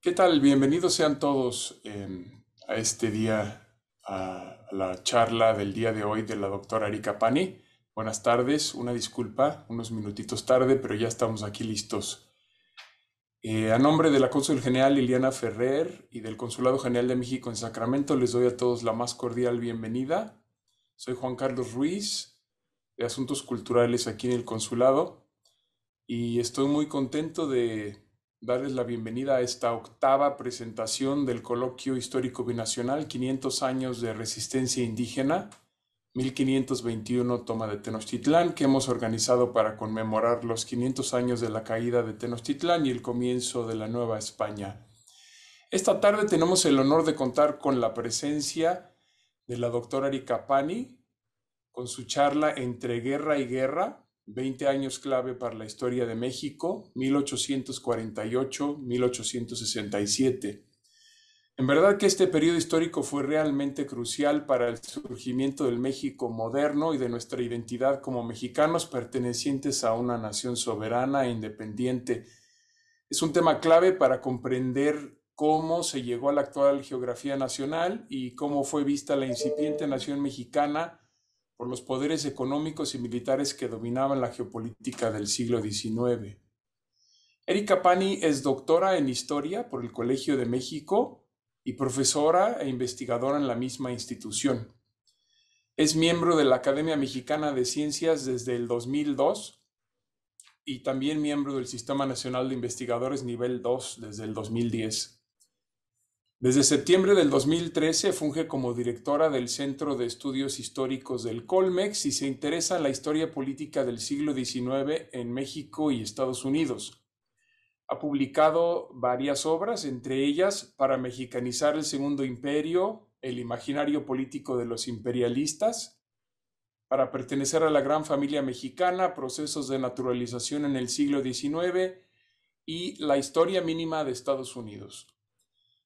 ¿Qué tal? Bienvenidos sean todos a este día, a la charla del día de hoy de la doctora Erika Pani. Buenas tardes, una disculpa, unos minutitos tarde, pero ya estamos aquí listos. A nombre de la Cónsul General Liliana Ferrer y del Consulado General de México en Sacramento, les doy a todos la más cordial bienvenida. Soy Juan Carlos Ruiz, de Asuntos Culturales aquí en el Consulado, y estoy muy contento de darles la bienvenida a esta octava presentación del Coloquio Histórico Binacional 500 años de resistencia indígena, 1521 toma de Tenochtitlán, que hemos organizado para conmemorar los 500 años de la caída de Tenochtitlán y el comienzo de la Nueva España. Esta tarde tenemos el honor de contar con la presencia de la doctora Erika Pani, con su charla Entre Guerra y Guerra, 20 años clave para la historia de México, 1848-1867. En verdad que este periodo histórico fue realmente crucial para el surgimiento del México moderno y de nuestra identidad como mexicanos pertenecientes a una nación soberana e independiente. Es un tema clave para comprender cómo se llegó a la actual geografía nacional y cómo fue vista la incipiente nación mexicana por los poderes económicos y militares que dominaban la geopolítica del siglo XIX. Erika Pani es doctora en Historia por el Colegio de México y profesora e investigadora en la misma institución. Es miembro de la Academia Mexicana de Ciencias desde el 2002 y también miembro del Sistema Nacional de Investigadores Nivel 2 desde el 2010. Desde septiembre del 2013 funge como directora del Centro de Estudios Históricos del Colmex y se interesa en la historia política del siglo XIX en México y Estados Unidos. Ha publicado varias obras, entre ellas Para mexicanizar el Segundo Imperio, El imaginario político de los imperialistas, Para pertenecer a la gran familia mexicana, Procesos de naturalización en el siglo XIX y La historia mínima de Estados Unidos.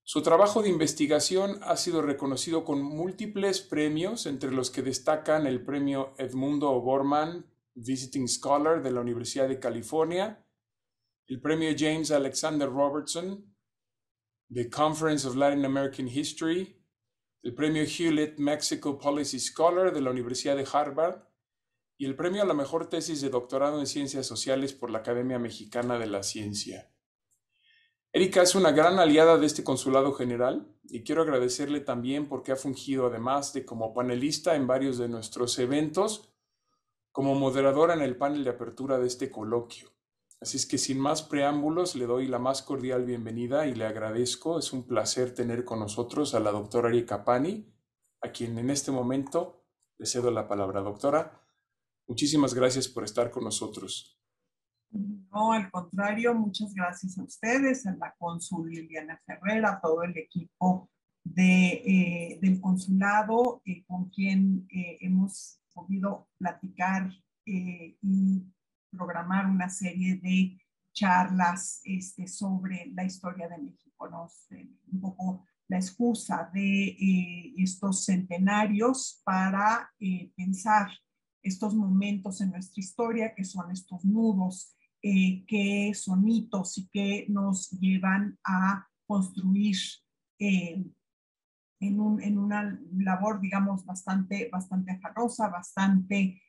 Su trabajo de investigación ha sido reconocido con múltiples premios, entre los que destacan el premio Edmundo O'Gorman Visiting Scholar de la Universidad de California, el premio James Alexander Robertson de Conference of Latin American History, el premio Hewlett Mexico Policy Scholar de la Universidad de Harvard y el premio a la mejor tesis de doctorado en Ciencias Sociales por la Academia Mexicana de la Ciencia. Erika es una gran aliada de este Consulado General y quiero agradecerle también porque ha fungido además de como panelista en varios de nuestros eventos, como moderadora en el panel de apertura de este coloquio. Así es que sin más preámbulos le doy la más cordial bienvenida y le agradezco. Es un placer tener con nosotros a la doctora Erika Pani, a quien en este momento le cedo la palabra. Doctora, muchísimas gracias por estar con nosotros. No, al contrario, muchas gracias a ustedes, a la cónsul Liliana Ferrer, a todo el equipo del consulado con quien hemos podido platicar y programar una serie de charlas sobre la historia de México, ¿no? Un poco la excusa de estos centenarios para pensar estos momentos en nuestra historia, que son estos nudos que son hitos y que nos llevan a construir eh, en una labor, digamos, bastante afanosa, bastante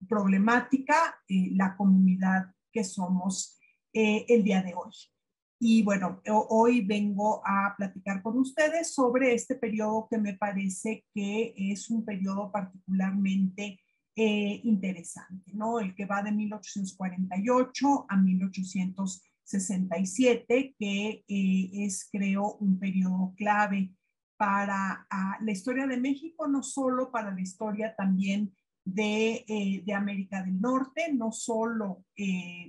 problemática, la comunidad que somos el día de hoy. Y bueno, hoy vengo a platicar con ustedes sobre este periodo que me parece que es un periodo particularmente interesante, ¿no? El que va de 1848 a 1867, que es, creo, un periodo clave para la historia de México, no solo para la historia también de América del Norte, no solo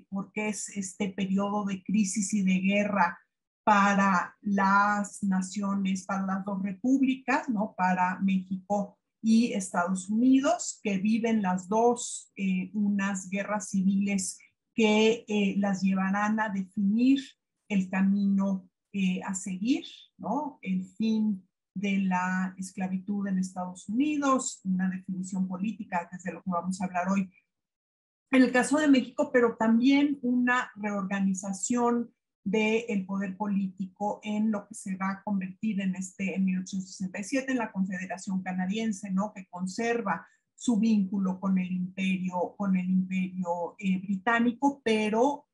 porque es este periodo de crisis y de guerra para las naciones, para las dos repúblicas, ¿no? Para México y Estados Unidos, que viven las dos unas guerras civiles que las llevarán a definir el camino a seguir, ¿no? El fin de la esclavitud en Estados Unidos, una definición política, que es de lo que vamos a hablar hoy en el caso de México, pero también una reorganización del poder político en lo que se va a convertir en 1867 en la Confederación Canadiense, ¿no? Que conserva su vínculo con el imperio británico, pero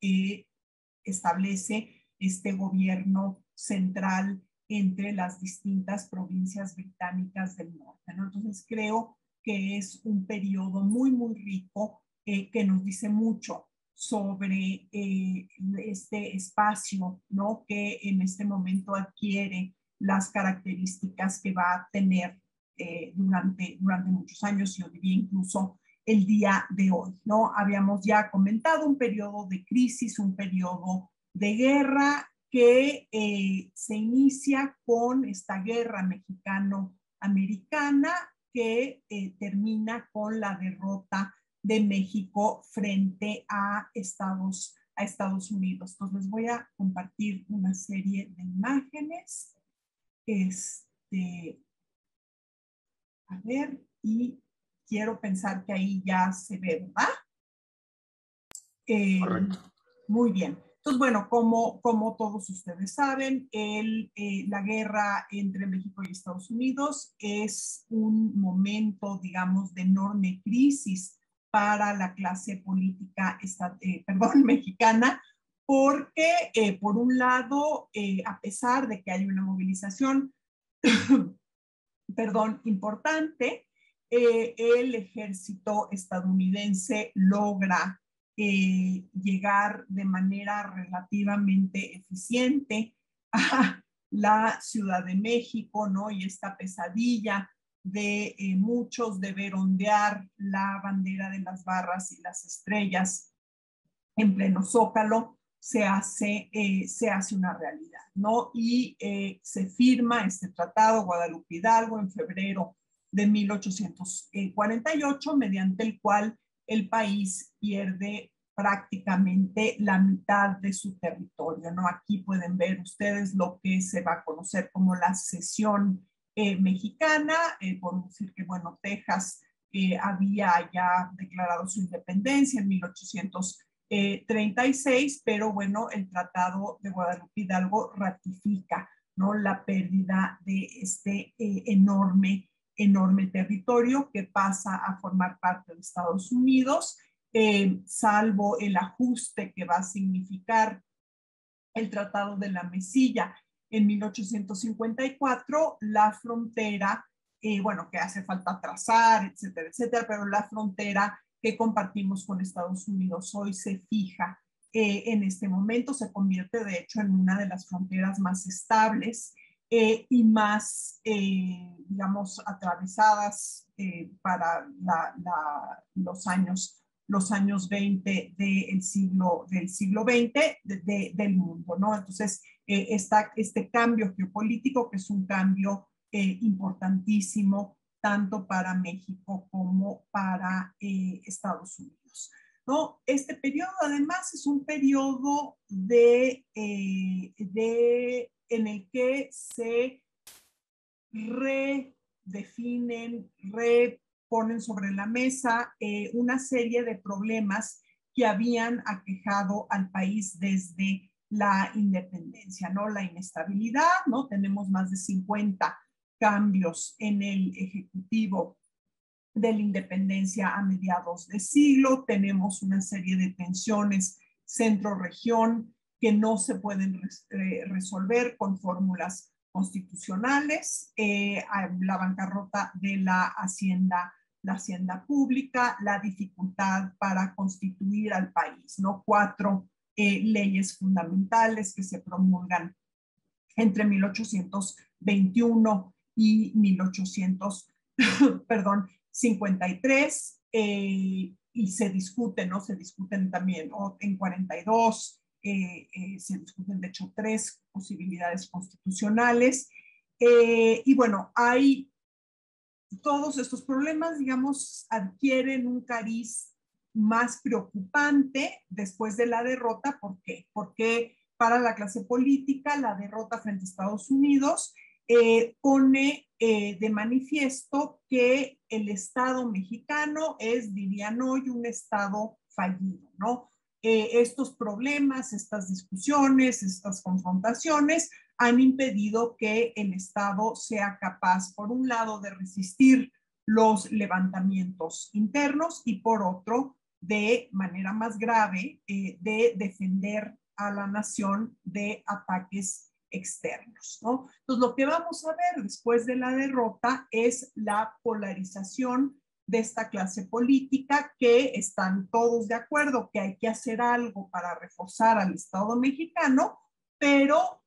establece este gobierno central entre las distintas provincias británicas del norte, ¿no? Entonces creo que es un periodo muy, muy rico que nos dice mucho sobre este espacio, ¿no? Que en este momento adquiere las características que va a tener durante muchos años, yo diría incluso el día de hoy, ¿no? Habíamos ya comentado un periodo de crisis, un periodo de guerra que se inicia con esta guerra mexicano-americana que termina con la derrota de México frente a Estados Unidos. Entonces les voy a compartir una serie de imágenes. A ver, y quiero pensar que ahí ya se ve, ¿verdad? Correcto. Muy bien. Entonces, bueno, como todos ustedes saben, la guerra entre México y Estados Unidos es un momento, digamos, de enorme crisis para la clase política mexicana, porque por un lado, a pesar de que hay una movilización importante, el ejército estadounidense logra llegar de manera relativamente eficiente a la Ciudad de México, ¿no? Y esta pesadilla de muchos de ver ondear la bandera de las barras y las estrellas en pleno Zócalo se hace una realidad, ¿no? Y se firma este tratado Guadalupe Hidalgo en febrero de 1848, mediante el cual el país pierde prácticamente la mitad de su territorio, ¿no? Aquí pueden ver ustedes lo que se va a conocer como la secesión mexicana, por decir que, bueno, Texas había ya declarado su independencia en 1836, pero bueno, el Tratado de Guadalupe Hidalgo ratifica, ¿no? La pérdida de este enorme territorio que pasa a formar parte de Estados Unidos, salvo el ajuste que va a significar el Tratado de la Mesilla en 1854, la frontera, bueno, que hace falta trazar, etcétera, etcétera, pero la frontera que compartimos con Estados Unidos hoy se fija en este momento, se convierte de hecho en una de las fronteras más estables y más, digamos, atravesadas para los años 20 del siglo XX del mundo, ¿no? Entonces, está este cambio geopolítico, que es un cambio importantísimo tanto para México como para Estados Unidos, ¿no? Este periodo además es un periodo en el que se redefinen, ponen sobre la mesa una serie de problemas que habían aquejado al país desde la independencia, ¿no? La inestabilidad, ¿no? Tenemos más de 50 cambios en el Ejecutivo de la independencia a mediados de siglo, tenemos una serie de tensiones centro-región que no se pueden resolver con fórmulas constitucionales, la bancarrota de la hacienda pública, la dificultad para constituir al país, ¿no? 4 leyes fundamentales que se promulgan entre 1821 y 1853, y se discuten, ¿no? Se discuten también en 42, se discuten de hecho 3 posibilidades constitucionales, y bueno, hay todos estos problemas, digamos, adquieren un cariz más preocupante después de la derrota. ¿Por qué? Porque para la clase política la derrota frente a Estados Unidos pone de manifiesto que el Estado mexicano es, dirían hoy, un Estado fallido, ¿no? estos problemas, estas discusiones, estas confrontaciones han impedido que el Estado sea capaz, por un lado, de resistir los levantamientos internos y por otro, de manera más grave, de defender a la nación de ataques externos, ¿no? Entonces, lo que vamos a ver después de la derrota es la polarización de esta clase política, que están todos de acuerdo que hay que hacer algo para reforzar al Estado mexicano, pero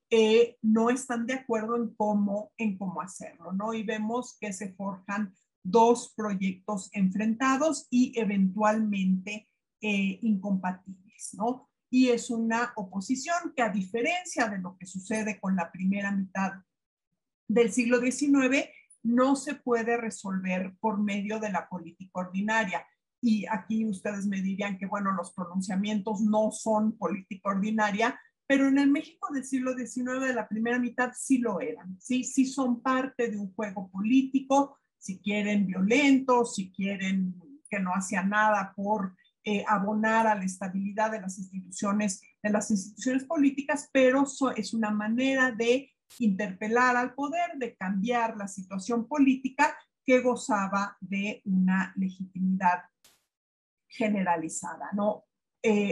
no están de acuerdo en cómo hacerlo, ¿no? Y vemos que se forjan dos proyectos enfrentados y eventualmente incompatibles, ¿no? Y es una oposición que, a diferencia de lo que sucede con la primera mitad del siglo XIX, no se puede resolver por medio de la política ordinaria. Y aquí ustedes me dirían que, bueno, los pronunciamientos no son política ordinaria, pero en el México del siglo XIX, de la primera mitad, sí lo eran, sí, sí son parte de un juego político, si quieren violento, si quieren que no hacía nada por abonar a la estabilidad de las instituciones políticas, pero es una manera de interpelar al poder, de cambiar la situación política que gozaba de una legitimidad generalizada, ¿no?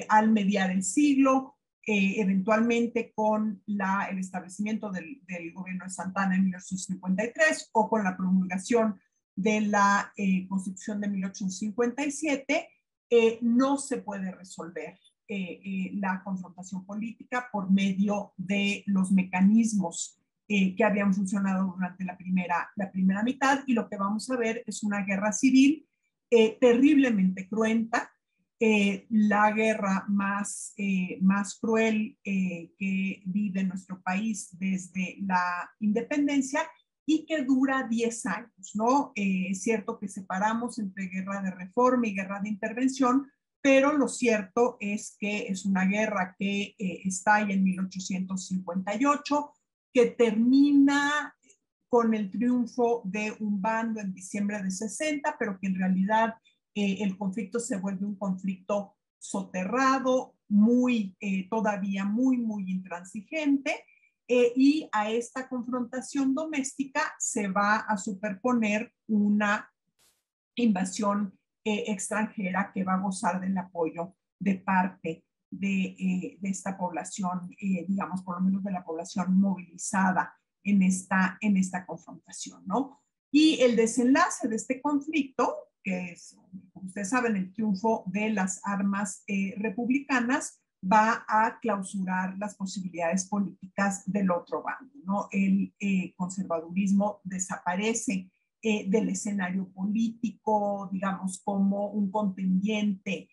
Al mediar el siglo, eventualmente con el establecimiento del gobierno de Santana en 1853 o con la promulgación de la Constitución de 1857, no se puede resolver la confrontación política por medio de los mecanismos que habían funcionado durante la primera mitad, y lo que vamos a ver es una guerra civil terriblemente cruenta, la guerra más cruel que vive nuestro país desde la independencia, y que dura 10 años, ¿no? Es cierto que separamos entre guerra de reforma y guerra de intervención, pero lo cierto es que es una guerra que estalla en 1858, que termina con el triunfo de un bando en diciembre de 60, pero que en realidad el conflicto se vuelve un conflicto soterrado, todavía muy intransigente, y a esta confrontación doméstica se va a superponer una invasión extranjera que va a gozar del apoyo de parte de esta población, digamos, por lo menos de la población movilizada en esta confrontación, ¿no? Y el desenlace de este conflicto, que es, como ustedes saben, el triunfo de las armas republicanas, va a clausurar las posibilidades políticas del otro bando, ¿no? El conservadurismo desaparece del escenario político, digamos, como un contendiente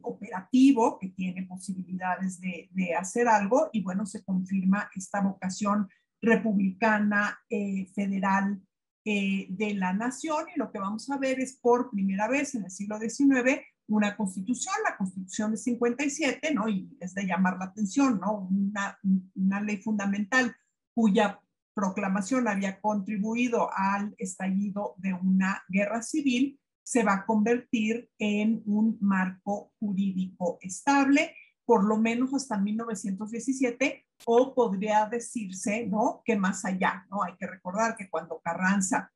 operativo que tiene posibilidades de hacer algo, y bueno, se confirma esta vocación republicana federal de la nación, y lo que vamos a ver es, por primera vez en el siglo XIX, una constitución, la Constitución de 57, ¿no? Y es de llamar la atención, ¿no? Una ley fundamental cuya proclamación había contribuido al estallido de una guerra civil, se va a convertir en un marco jurídico estable, por lo menos hasta 1917, o podría decirse, ¿no?, que más allá, ¿no? Hay que recordar que cuando Carranza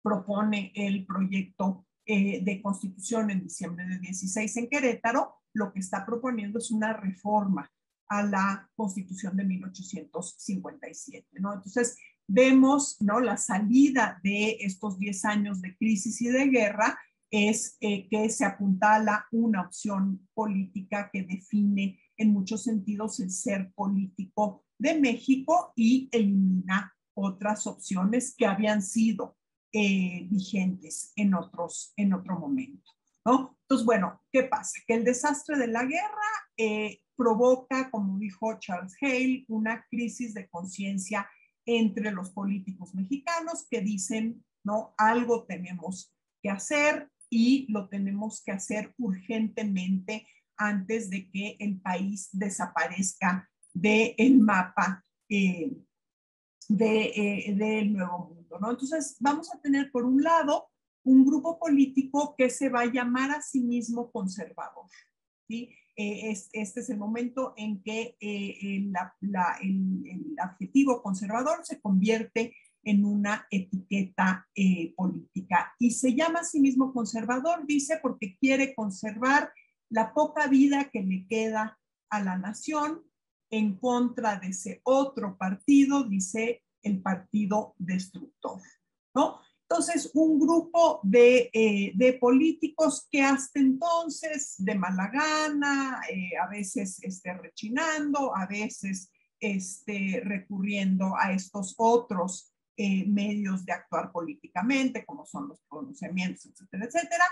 propone el proyecto de constitución en diciembre de 16 en Querétaro, lo que está proponiendo es una reforma a la Constitución de 1857, ¿no? Entonces, vemos, ¿no?, la salida de estos 10 años de crisis y de guerra es que se apuntala una opción política que define en muchos sentidos el ser político de México y elimina otras opciones que habían sido vigentes en otro momento, ¿no? Entonces, bueno, ¿qué pasa? Que el desastre de la guerra provoca, como dijo Charles Hale, una crisis de conciencia entre los políticos mexicanos que dicen, ¿no?, algo tenemos que hacer, y lo tenemos que hacer urgentemente antes de que el país desaparezca del mapa del Nuevo Mundo, ¿no? Entonces, vamos a tener, por un lado, un grupo político que se va a llamar a sí mismo conservador, ¿sí? Este es el momento en que el adjetivo conservador se convierte en una etiqueta política. Y se llama a sí mismo conservador, dice, porque quiere conservar la poca vida que le queda a la nación en contra de ese otro partido, dice el partido destructor, ¿no? Entonces, un grupo de políticos que hasta entonces, de mala gana, a veces rechinando, a veces recurriendo a estos otros medios de actuar políticamente, como son los pronunciamientos, etcétera, etcétera,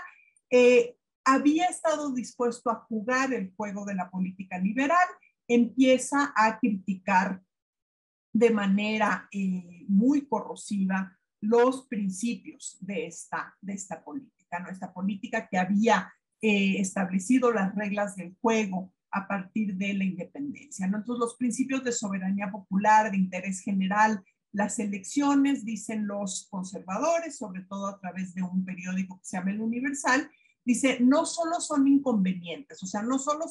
había estado dispuesto a jugar el juego de la política liberal, empieza a criticar de manera muy corrosiva los principios de esta política, ¿no? Esta política que había establecido las reglas del juego a partir de la independencia, ¿no? Entonces, los principios de soberanía popular, de interés general, las elecciones, dicen los conservadores, sobre todo a través de un periódico que se llama El Universal, dice, no solo son inconvenientes, o sea, no solo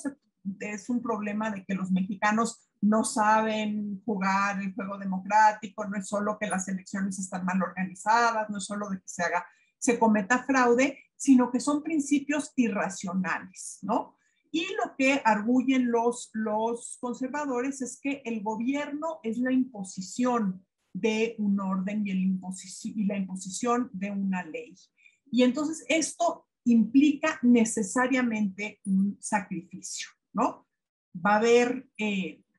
es un problema de que los mexicanos no saben jugar el juego democrático, no es solo que las elecciones están mal organizadas, no es solo de que se cometa fraude, sino que son principios irracionales, ¿no? Y lo que arguyen los conservadores es que el gobierno es la imposición de un orden y la imposición de una ley. Y entonces esto implica necesariamente un sacrificio, ¿no? Va a haber,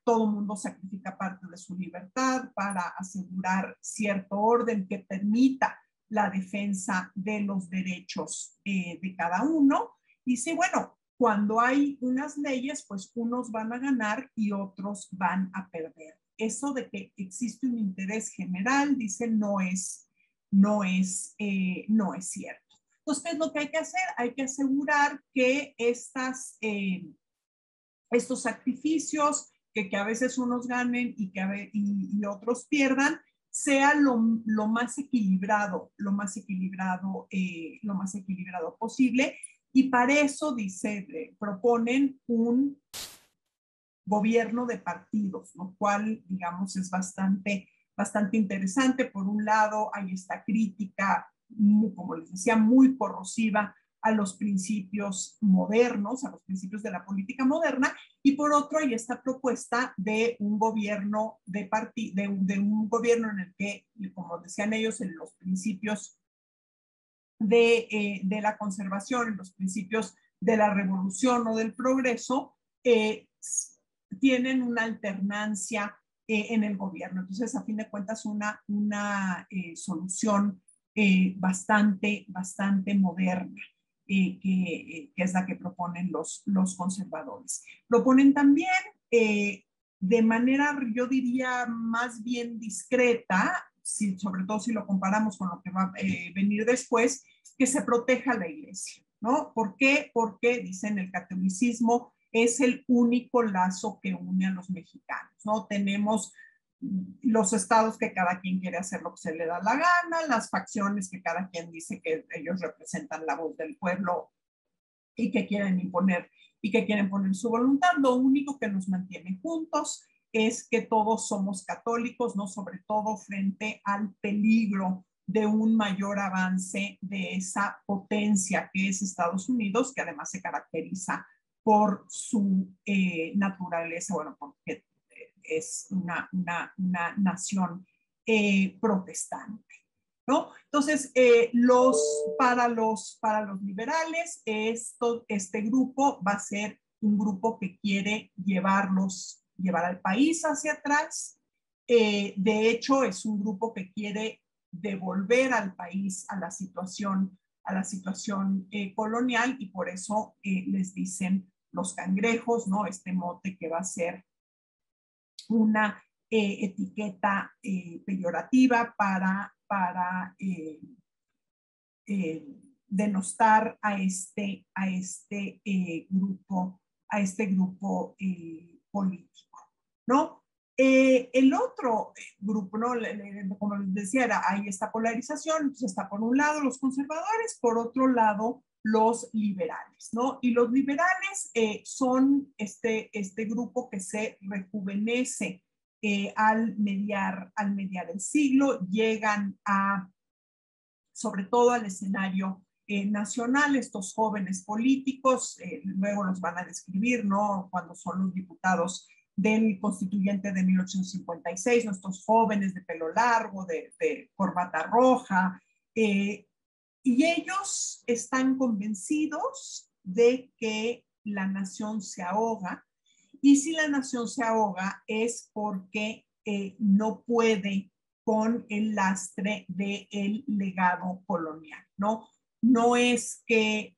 todo mundo sacrifica parte de su libertad para asegurar cierto orden que permita la defensa de los derechos de cada uno. Y sí, bueno, cuando hay unas leyes, pues unos van a ganar y otros van a perder. Eso de que existe un interés general, dice, no es cierto. Entonces, ¿qué es lo que hay que hacer? Hay que asegurar que estos sacrificios, que a veces unos ganen y otros pierdan, sea lo más equilibrado, lo más equilibrado posible. Y para eso, dice, proponen un gobierno de partidos, lo cual, digamos, es bastante interesante. Por un lado, hay esta crítica, como les decía, muy corrosiva a los principios modernos, a los principios de la política moderna, y por otro hay esta propuesta de un gobierno de un gobierno en el que, como decían ellos, en los principios de la conservación, en los principios de la revolución o del progreso, tienen una alternancia en el gobierno. Entonces, a fin de cuentas, una solución bastante moderna. Que es la que proponen los conservadores. Proponen también, de manera, yo diría, más bien discreta, sobre todo si lo comparamos con lo que va a venir después, que se proteja la iglesia, ¿no? ¿Por qué? Porque, dicen, el catolicismo es el único lazo que une a los mexicanos, ¿no? Tenemos los estados que cada quien quiere hacer lo que se le da la gana, las facciones que cada quien dice que ellos representan la voz del pueblo y que quieren imponer y que quieren poner su voluntad. Lo único que nos mantiene juntos es que todos somos católicos, ¿no? Sobre todo frente al peligro de un mayor avance de esa potencia que es Estados Unidos, que además se caracteriza por su naturaleza, bueno, porque es una nación protestante, ¿no? Entonces, para los liberales, este grupo va a ser un grupo que quiere llevar al país hacia atrás. De hecho, es un grupo que quiere devolver al país a la situación colonial, y por eso les dicen los cangrejos, ¿no? Este mote que va a ser una etiqueta peyorativa para denostar a este grupo político, ¿no? El otro grupo, ¿no? Como les decía, hay esta polarización. Entonces está por un lado los conservadores, por otro lado los liberales, ¿no? Y los liberales son este grupo que se rejuvenece al mediar el siglo, llegan sobre todo al escenario nacional, estos jóvenes políticos, luego los van a describir, ¿no? Cuando son los diputados del constituyente de 1856, nuestros jóvenes de pelo largo, de corbata roja, y ellos están convencidos de que la nación se ahoga, y si la nación se ahoga es porque no puede con el lastre del legado colonial, ¿no? No es que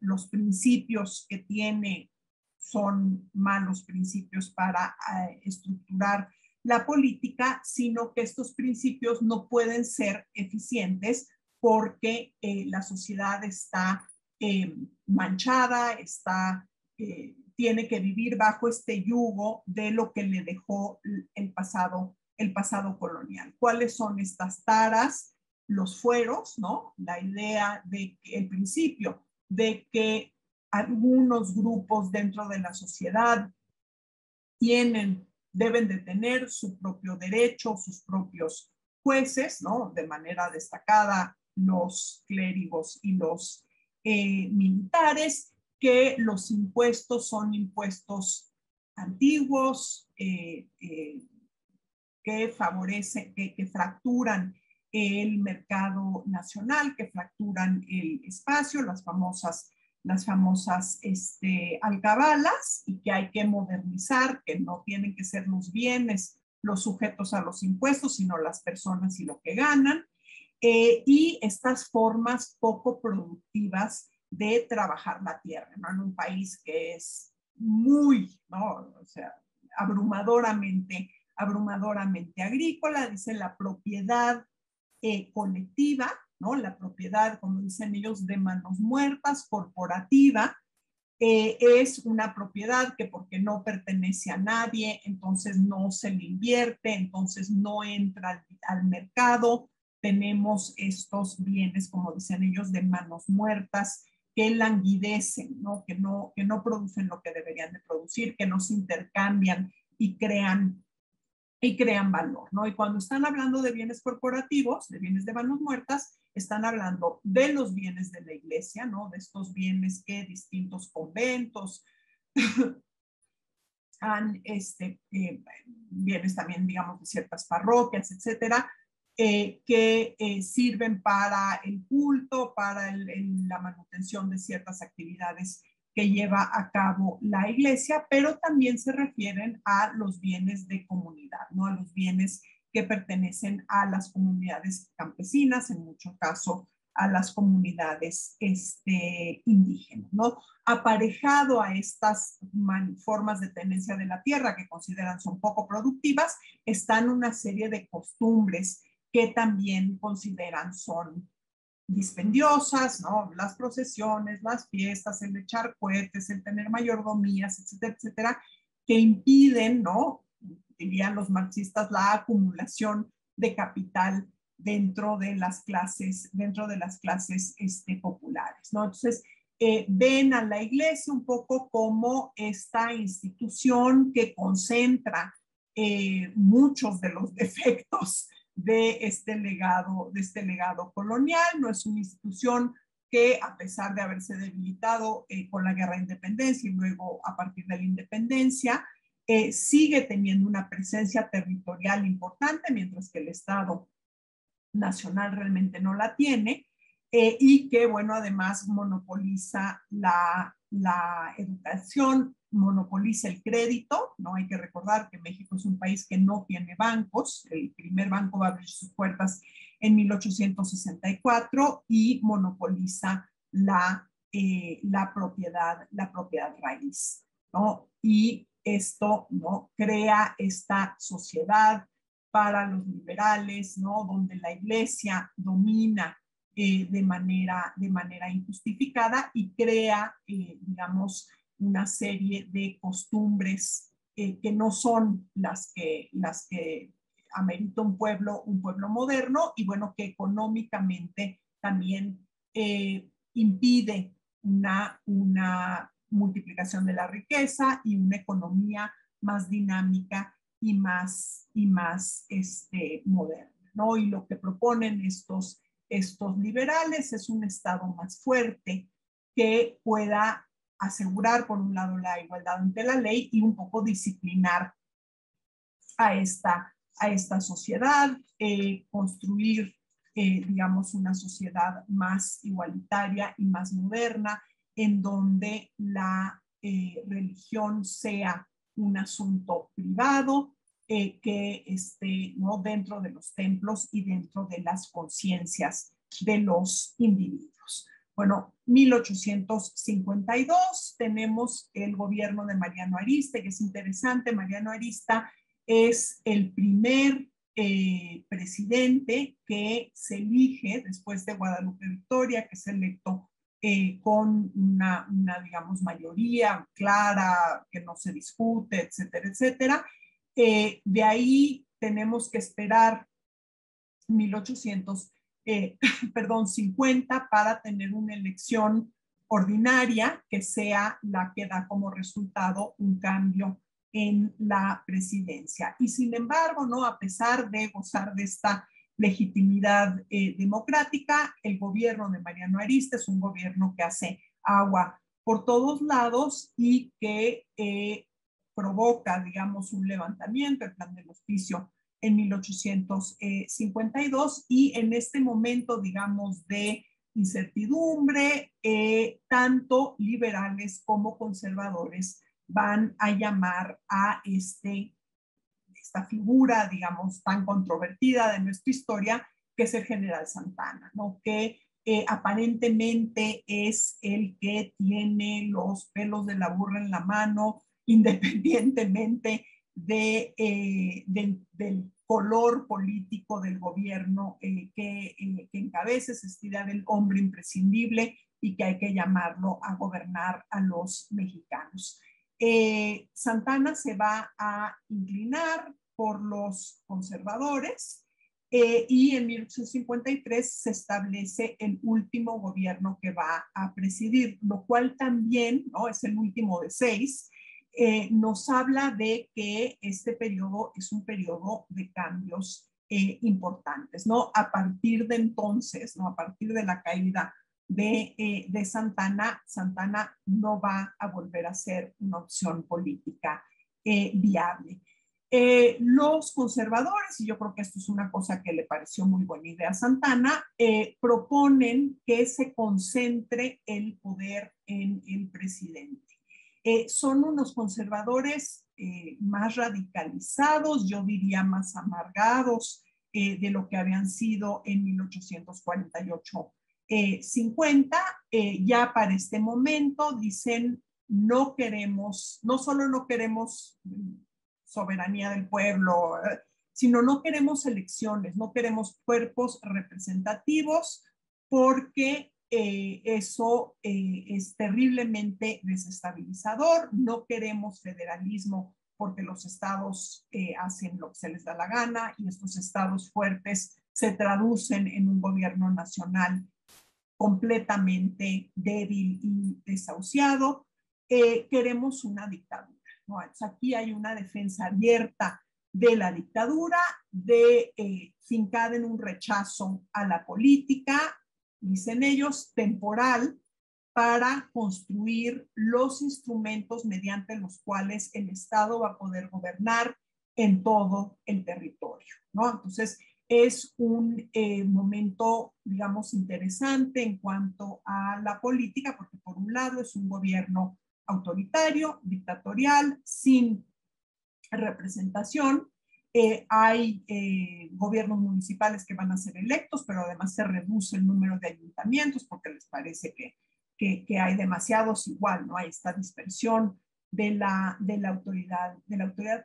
los principios que tiene son malos principios para estructurar la política, sino que estos principios no pueden ser eficientes porque la sociedad está manchada, tiene que vivir bajo este yugo de lo que le dejó el pasado colonial. ¿Cuáles son estas taras? Los fueros, ¿no? La idea el principio de que algunos grupos dentro de la sociedad deben de tener su propio derecho, sus propios jueces, ¿no? De manera destacada los clérigos y los militares, que los impuestos son impuestos antiguos, que favorecen, que fracturan el mercado nacional, que fracturan el espacio, las famosas alcabalas, y que hay que modernizar, que no tienen que ser los bienes los sujetos a los impuestos, sino las personas y lo que ganan, y estas formas poco productivas de trabajar la tierra, ¿no? En un país que es muy, ¿no? O sea, abrumadoramente agrícola, dice la propiedad colectiva, ¿no? La propiedad, como dicen ellos, de manos muertas, corporativa, es una propiedad que porque no pertenece a nadie, entonces no se le invierte, entonces no entra al mercado. Tenemos estos bienes, como dicen ellos, de manos muertas, que languidecen, ¿no? Que no producen lo que deberían de producir, que no se intercambian y crean valor, ¿no? Y cuando están hablando de bienes corporativos, de bienes de manos muertas, están hablando de los bienes de la iglesia, ¿no? De estos bienes que distintos conventos han, bienes también, digamos, de ciertas parroquias, etcétera, que sirven para el culto, para la manutención de ciertas actividades que lleva a cabo la iglesia, pero también se refieren a los bienes de comunidad, ¿no? A los bienes que pertenecen a las comunidades campesinas, en mucho caso a las comunidades indígenas, ¿no? Aparejado a estas formas de tenencia de la tierra que consideran son poco productivas, están una serie de costumbres que también consideran son dispendiosas, ¿no? Las procesiones, las fiestas, el echar cohetes, el tener mayordomías, etcétera, etcétera, que impiden, ¿no? Dirían los marxistas, la acumulación de capital dentro de las clases populares, ¿no? Entonces, ven a la iglesia un poco como esta institución que concentra muchos de los defectos de este legado colonial. No es una institución que, a pesar de haberse debilitado con la guerra de independencia y luego a partir de la independencia, sigue teniendo una presencia territorial importante, mientras que el Estado nacional realmente no la tiene, y que, bueno, además monopoliza la educación, monopoliza el crédito, ¿no? Hay que recordar que México es un país que no tiene bancos. El primer banco va a abrir sus puertas en 1864 y monopoliza la propiedad raíz, ¿no? Y esto, ¿no? Crea esta sociedad para los liberales, ¿no? Donde la iglesia domina de manera injustificada y crea, digamos, una serie de costumbres que no son las que amerita un pueblo moderno, y bueno, que económicamente también impide una multiplicación de la riqueza y una economía más dinámica y más moderna, ¿no? Y lo que proponen estos liberales es un Estado más fuerte que pueda asegurar, por un lado, la igualdad ante la ley y un poco disciplinar a esta sociedad, construir, digamos, una sociedad más igualitaria y más moderna, en donde la religión sea un asunto privado, que esté, ¿no?, dentro de los templos y dentro de las conciencias de los individuos. Bueno, 1852 tenemos el gobierno de Mariano Arista, que es interesante. Mariano Arista es el primer presidente que se elige después de Guadalupe Victoria, que es electo con una, digamos, mayoría clara, que no se discute, etcétera, etcétera. De ahí tenemos que esperar 1850 para tener una elección ordinaria que sea la que da como resultado un cambio en la presidencia. Y sin embargo, ¿no?, a pesar de gozar de esta legitimidad democrática, el gobierno de Mariano Arista es un gobierno que hace agua por todos lados y que provoca, digamos, un levantamiento, el Plan del Hospicio en 1852, y en este momento, digamos, de incertidumbre, tanto liberales como conservadores van a llamar a esta figura, digamos, tan controvertida de nuestra historia, que es el general Santana, ¿no?, que aparentemente es el que tiene los pelos de la burra en la mano, independientemente del color político del gobierno que encabece. Se estira del hombre imprescindible y que hay que llamarlo a gobernar a los mexicanos. Santana se va a inclinar por los conservadores y en 1853 se establece el último gobierno que va a presidir, lo cual también, ¿no?, es el último de 6. Nos habla de que este periodo es un periodo de cambios importantes, ¿no? A partir de entonces, ¿no?, a partir de la caída de Santana, Santana no va a volver a ser una opción política viable. Los conservadores, y yo creo que esto es una cosa que le pareció muy buena idea a Santana, proponen que se concentre el poder en el presidente. Son unos conservadores más radicalizados, yo diría más amargados de lo que habían sido en 1848. 50, ya para este momento dicen, no solo no queremos soberanía del pueblo, sino no queremos elecciones, no queremos cuerpos representativos, porque eso es terriblemente desestabilizador. No queremos federalismo porque los estados hacen lo que se les da la gana, y estos estados fuertes se traducen en un gobierno nacional completamente débil y desahuciado. Queremos una dictadura, ¿no? Aquí hay una defensa abierta de la dictadura, fincada en un rechazo a la política, dicen ellos, temporal, para construir los instrumentos mediante los cuales el Estado va a poder gobernar en todo el territorio, ¿no? Entonces, es un momento, digamos, interesante en cuanto a la política, porque por un lado es un gobierno autoritario, dictatorial, sin representación. Hay gobiernos municipales que van a ser electos, pero además se reduce el número de ayuntamientos porque les parece que hay demasiados. Igual, ¿no?, hay esta dispersión de la autoridad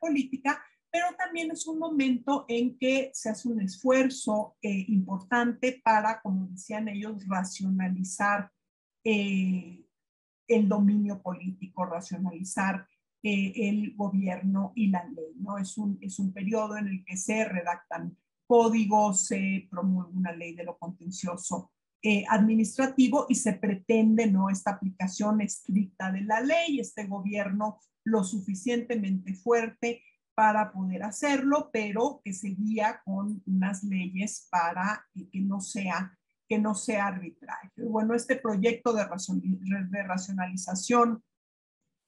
política, pero también es un momento en que se hace un esfuerzo importante para, como decían ellos, racionalizar el dominio político, racionalizar el gobierno y la ley, ¿no? Es un periodo en el que se redactan códigos, se promueve una ley de lo contencioso administrativo y se pretende, ¿no?, esta aplicación estricta de la ley, este gobierno lo suficientemente fuerte para poder hacerlo, pero que se guía con unas leyes para que no sea arbitrario. Bueno, este proyecto de racionalización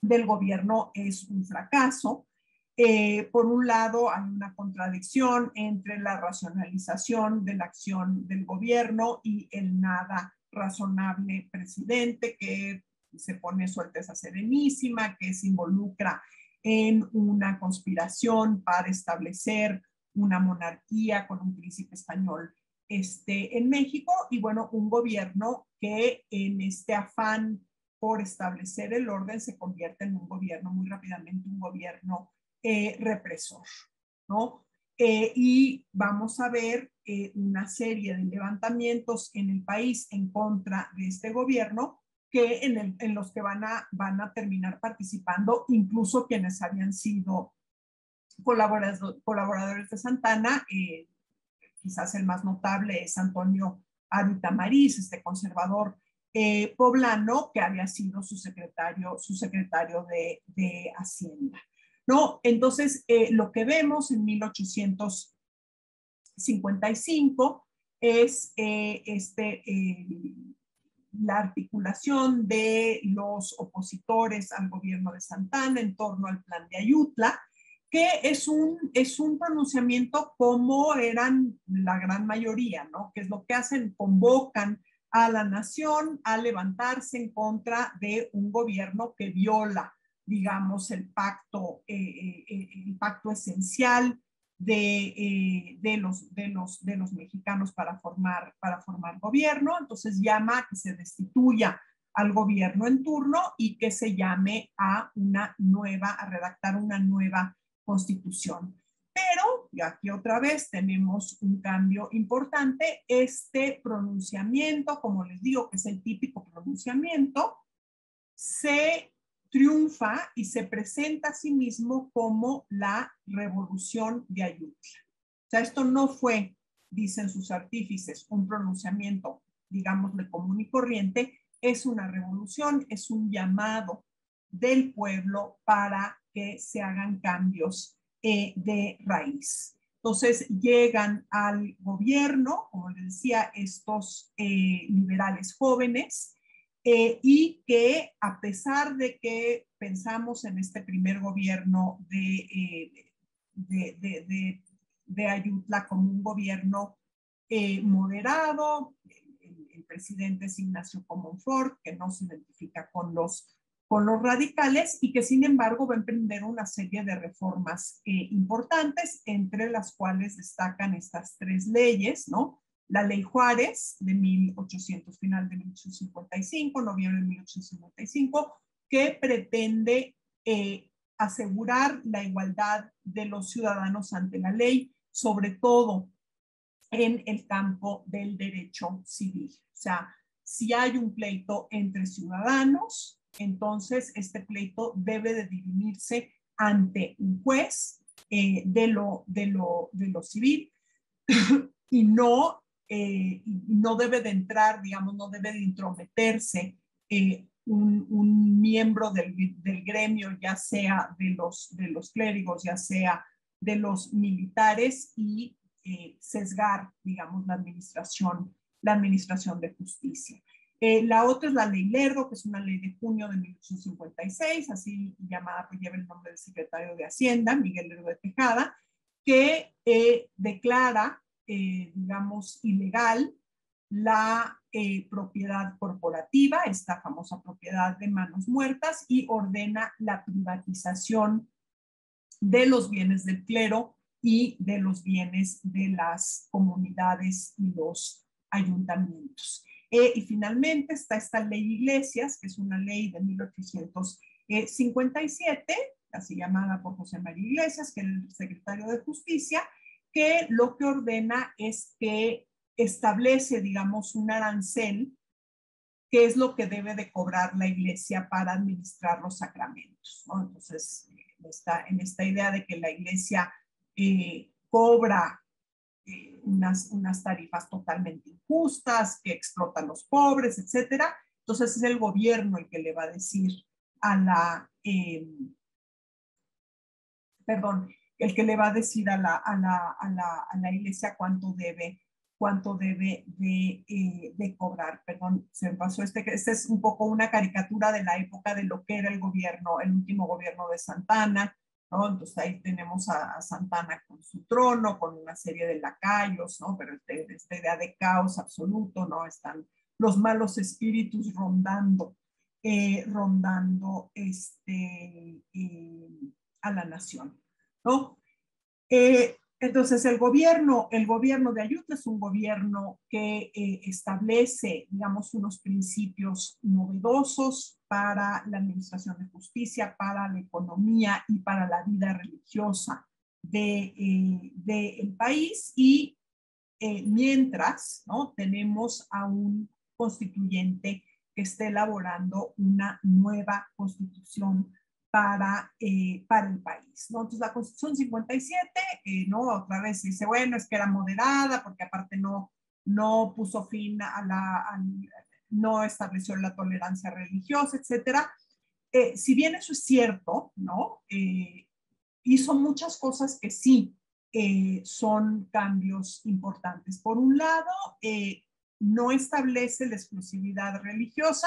del gobierno es un fracaso. Por un lado, hay una contradicción entre la racionalización de la acción del gobierno y el nada razonable presidente que se pone su Alteza Serenísima, que se involucra en una conspiración para establecer una monarquía con un príncipe español en México, y bueno, un gobierno que en este afán por establecer el orden se convierte en un gobierno muy rápidamente, un gobierno represor, ¿no? Y vamos a ver una serie de levantamientos en el país en contra de este gobierno que en los que van a terminar participando incluso quienes habían sido colaboradores de Santana. Quizás el más notable es Antonio Aro Tamariz, este conservador poblano que había sido su secretario de Hacienda, ¿no? Entonces, lo que vemos en 1855 es la articulación de los opositores al gobierno de Santana en torno al plan de Ayutla, que es un pronunciamiento como eran la gran mayoría, ¿no? Que es lo que hacen, convocan a la nación a levantarse en contra de un gobierno que viola, digamos, el pacto esencial de los mexicanos para formar gobierno. Entonces llama a que se destituya al gobierno en turno y que se llame a redactar una nueva constitución. Pero, y aquí otra vez tenemos un cambio importante, este pronunciamiento, como les digo, que es el típico pronunciamiento, se triunfa y se presenta a sí mismo como la revolución de Ayutla. O sea, esto no fue, dicen sus artífices, un pronunciamiento, digámosle, común y corriente, es una revolución, es un llamado del pueblo para que se hagan cambios de raíz. Entonces llegan al gobierno, como les decía, estos liberales jóvenes, y que a pesar de que pensamos en este primer gobierno de Ayutla como un gobierno moderado, el presidente es Ignacio Comonfort, que no se identifica con los radicales y que sin embargo va a emprender una serie de reformas importantes, entre las cuales destacan estas tres leyes, ¿no? La Ley Juárez de final de 1855, noviembre de 1855, que pretende asegurar la igualdad de los ciudadanos ante la ley, sobre todo en el campo del derecho civil. O sea, si hay un pleito entre ciudadanos, entonces este pleito debe de dirimirse ante un juez de lo civil y no debe de entrar, digamos, no debe de intrometerse un miembro del gremio, ya sea de los clérigos, ya sea de los militares, y sesgar, digamos, la administración de justicia. La otra es la Ley Lerdo, que es una ley de junio de 1856, así llamada, pues lleva el nombre del secretario de Hacienda, Miguel Lerdo de Tejada, que declara, digamos, ilegal la propiedad corporativa, esta famosa propiedad de manos muertas, y ordena la privatización de los bienes del clero y de los bienes de las comunidades y los ayuntamientos. Y finalmente está esta ley Iglesias, que es una ley de 1857, así llamada por José María Iglesias, que es el secretario de Justicia, que lo que ordena es que establece, digamos, un arancel, que es lo que debe de cobrar la iglesia para administrar los sacramentos, ¿no? Entonces, en esta idea de que la iglesia cobra unas tarifas totalmente injustas, que explotan a los pobres, etcétera. Entonces es el gobierno el que le va a decir a la, el que le va a decir a la iglesia cuánto debe de cobrar. Perdón, se me pasó este es un poco una caricatura de la época de lo que era el gobierno, el último gobierno de Santana, ¿no? Entonces ahí tenemos a Santana con su trono, con una serie de lacayos, ¿no? Pero esta idea de caos absoluto, ¿no? Están los malos espíritus rondando a la nación, ¿no? Entonces el gobierno de Ayutla es un gobierno que establece, digamos, unos principios novedosos para la administración de justicia, para la economía y para la vida religiosa del país. Y mientras, ¿no?, tenemos a un constituyente que está elaborando una nueva constitución para el país, ¿no? Entonces la Constitución 57, ¿no?, otra vez dice, bueno, es que era moderada, porque aparte no puso fin no estableció la tolerancia religiosa, etcétera. Si bien eso es cierto, ¿no?, hizo muchas cosas que sí son cambios importantes. Por un lado, no establece la exclusividad religiosa,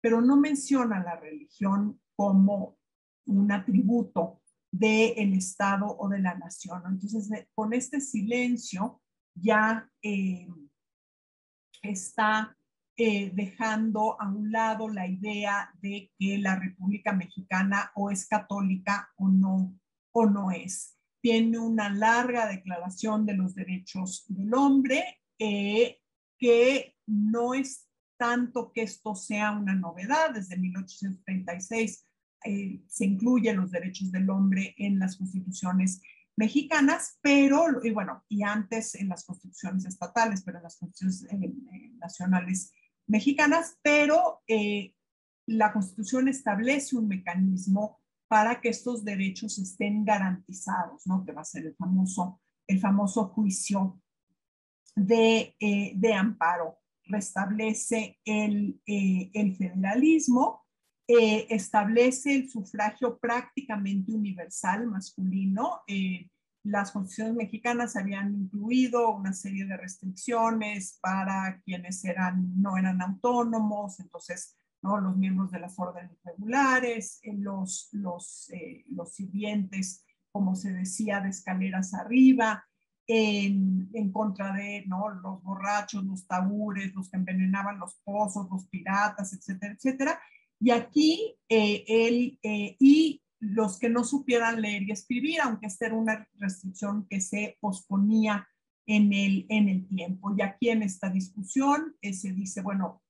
pero no menciona la religión como un atributo del Estado o de la nación. Entonces, con este silencio ya está dejando a un lado la idea de que la República Mexicana o es católica o no es. Tiene una larga declaración de los derechos del hombre, que no es tanto que esto sea una novedad. Desde 1836 se incluyen los derechos del hombre en las constituciones mexicanas, pero, y bueno, y antes en las constituciones estatales, pero en las constituciones nacionales mexicanas, pero la Constitución establece un mecanismo para que estos derechos estén garantizados, ¿no?, que va a ser el famoso juicio de amparo. Restablece el federalismo, establece el sufragio prácticamente universal masculino. Las constituciones mexicanas habían incluido una serie de restricciones para quienes no eran autónomos, entonces, ¿no?, los miembros de las órdenes regulares, los sirvientes, como se decía, de escaleras arriba, en contra de, ¿no?, los borrachos, los tabúres, los que envenenaban los pozos, los piratas, etcétera, etcétera. Y aquí y los que no supieran leer y escribir, aunque esta era una restricción que se posponía en el tiempo. Y aquí en esta discusión se dice, bueno,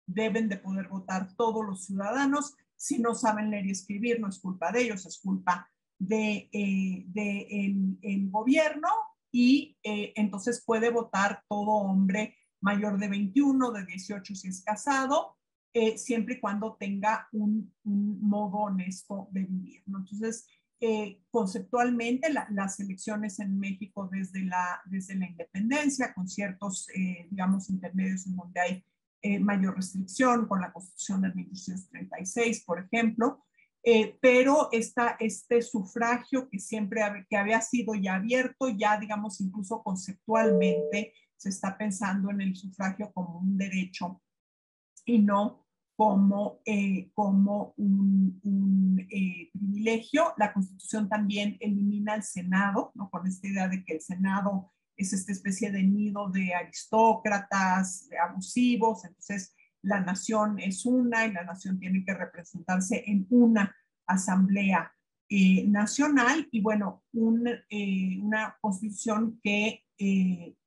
deben de poder votar todos los ciudadanos. Si no saben leer y escribir, no es culpa de ellos, es culpa del gobierno. Y entonces puede votar todo hombre mayor de 21, de 18 si es casado, siempre y cuando tenga un modo honesto de vivir, ¿no? Entonces, conceptualmente, las elecciones en México desde la independencia, con ciertos, digamos, intermedios en donde hay mayor restricción, con la Constitución de 1836, por ejemplo, pero este sufragio que siempre que había sido ya abierto, ya, digamos, incluso conceptualmente, se está pensando en el sufragio como un derecho y no como un privilegio. La Constitución también elimina el Senado, ¿no?, con esta idea de que el Senado es esta especie de nido de aristócratas, de abusivos. Entonces la nación es una y la nación tiene que representarse en una asamblea nacional. Y bueno, una constitución que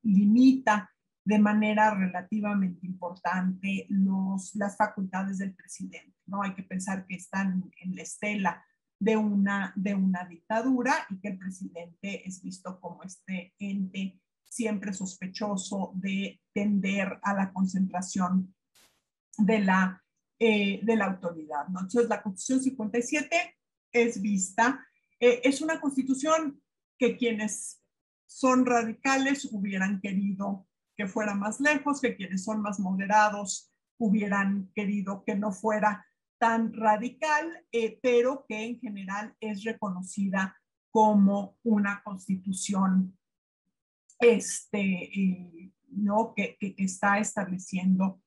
limita de manera relativamente importante las facultades del presidente, ¿no? Hay que pensar que están en la estela de una dictadura y que el presidente es visto como este ente siempre sospechoso de tender a la concentración de la autoridad, ¿no? Entonces, la Constitución 57 es vista, es una constitución que quienes son radicales hubieran querido que fuera más lejos, que quienes son más moderados hubieran querido que no fuera tan radical, pero que en general es reconocida como una constitución ¿no? que está estableciendo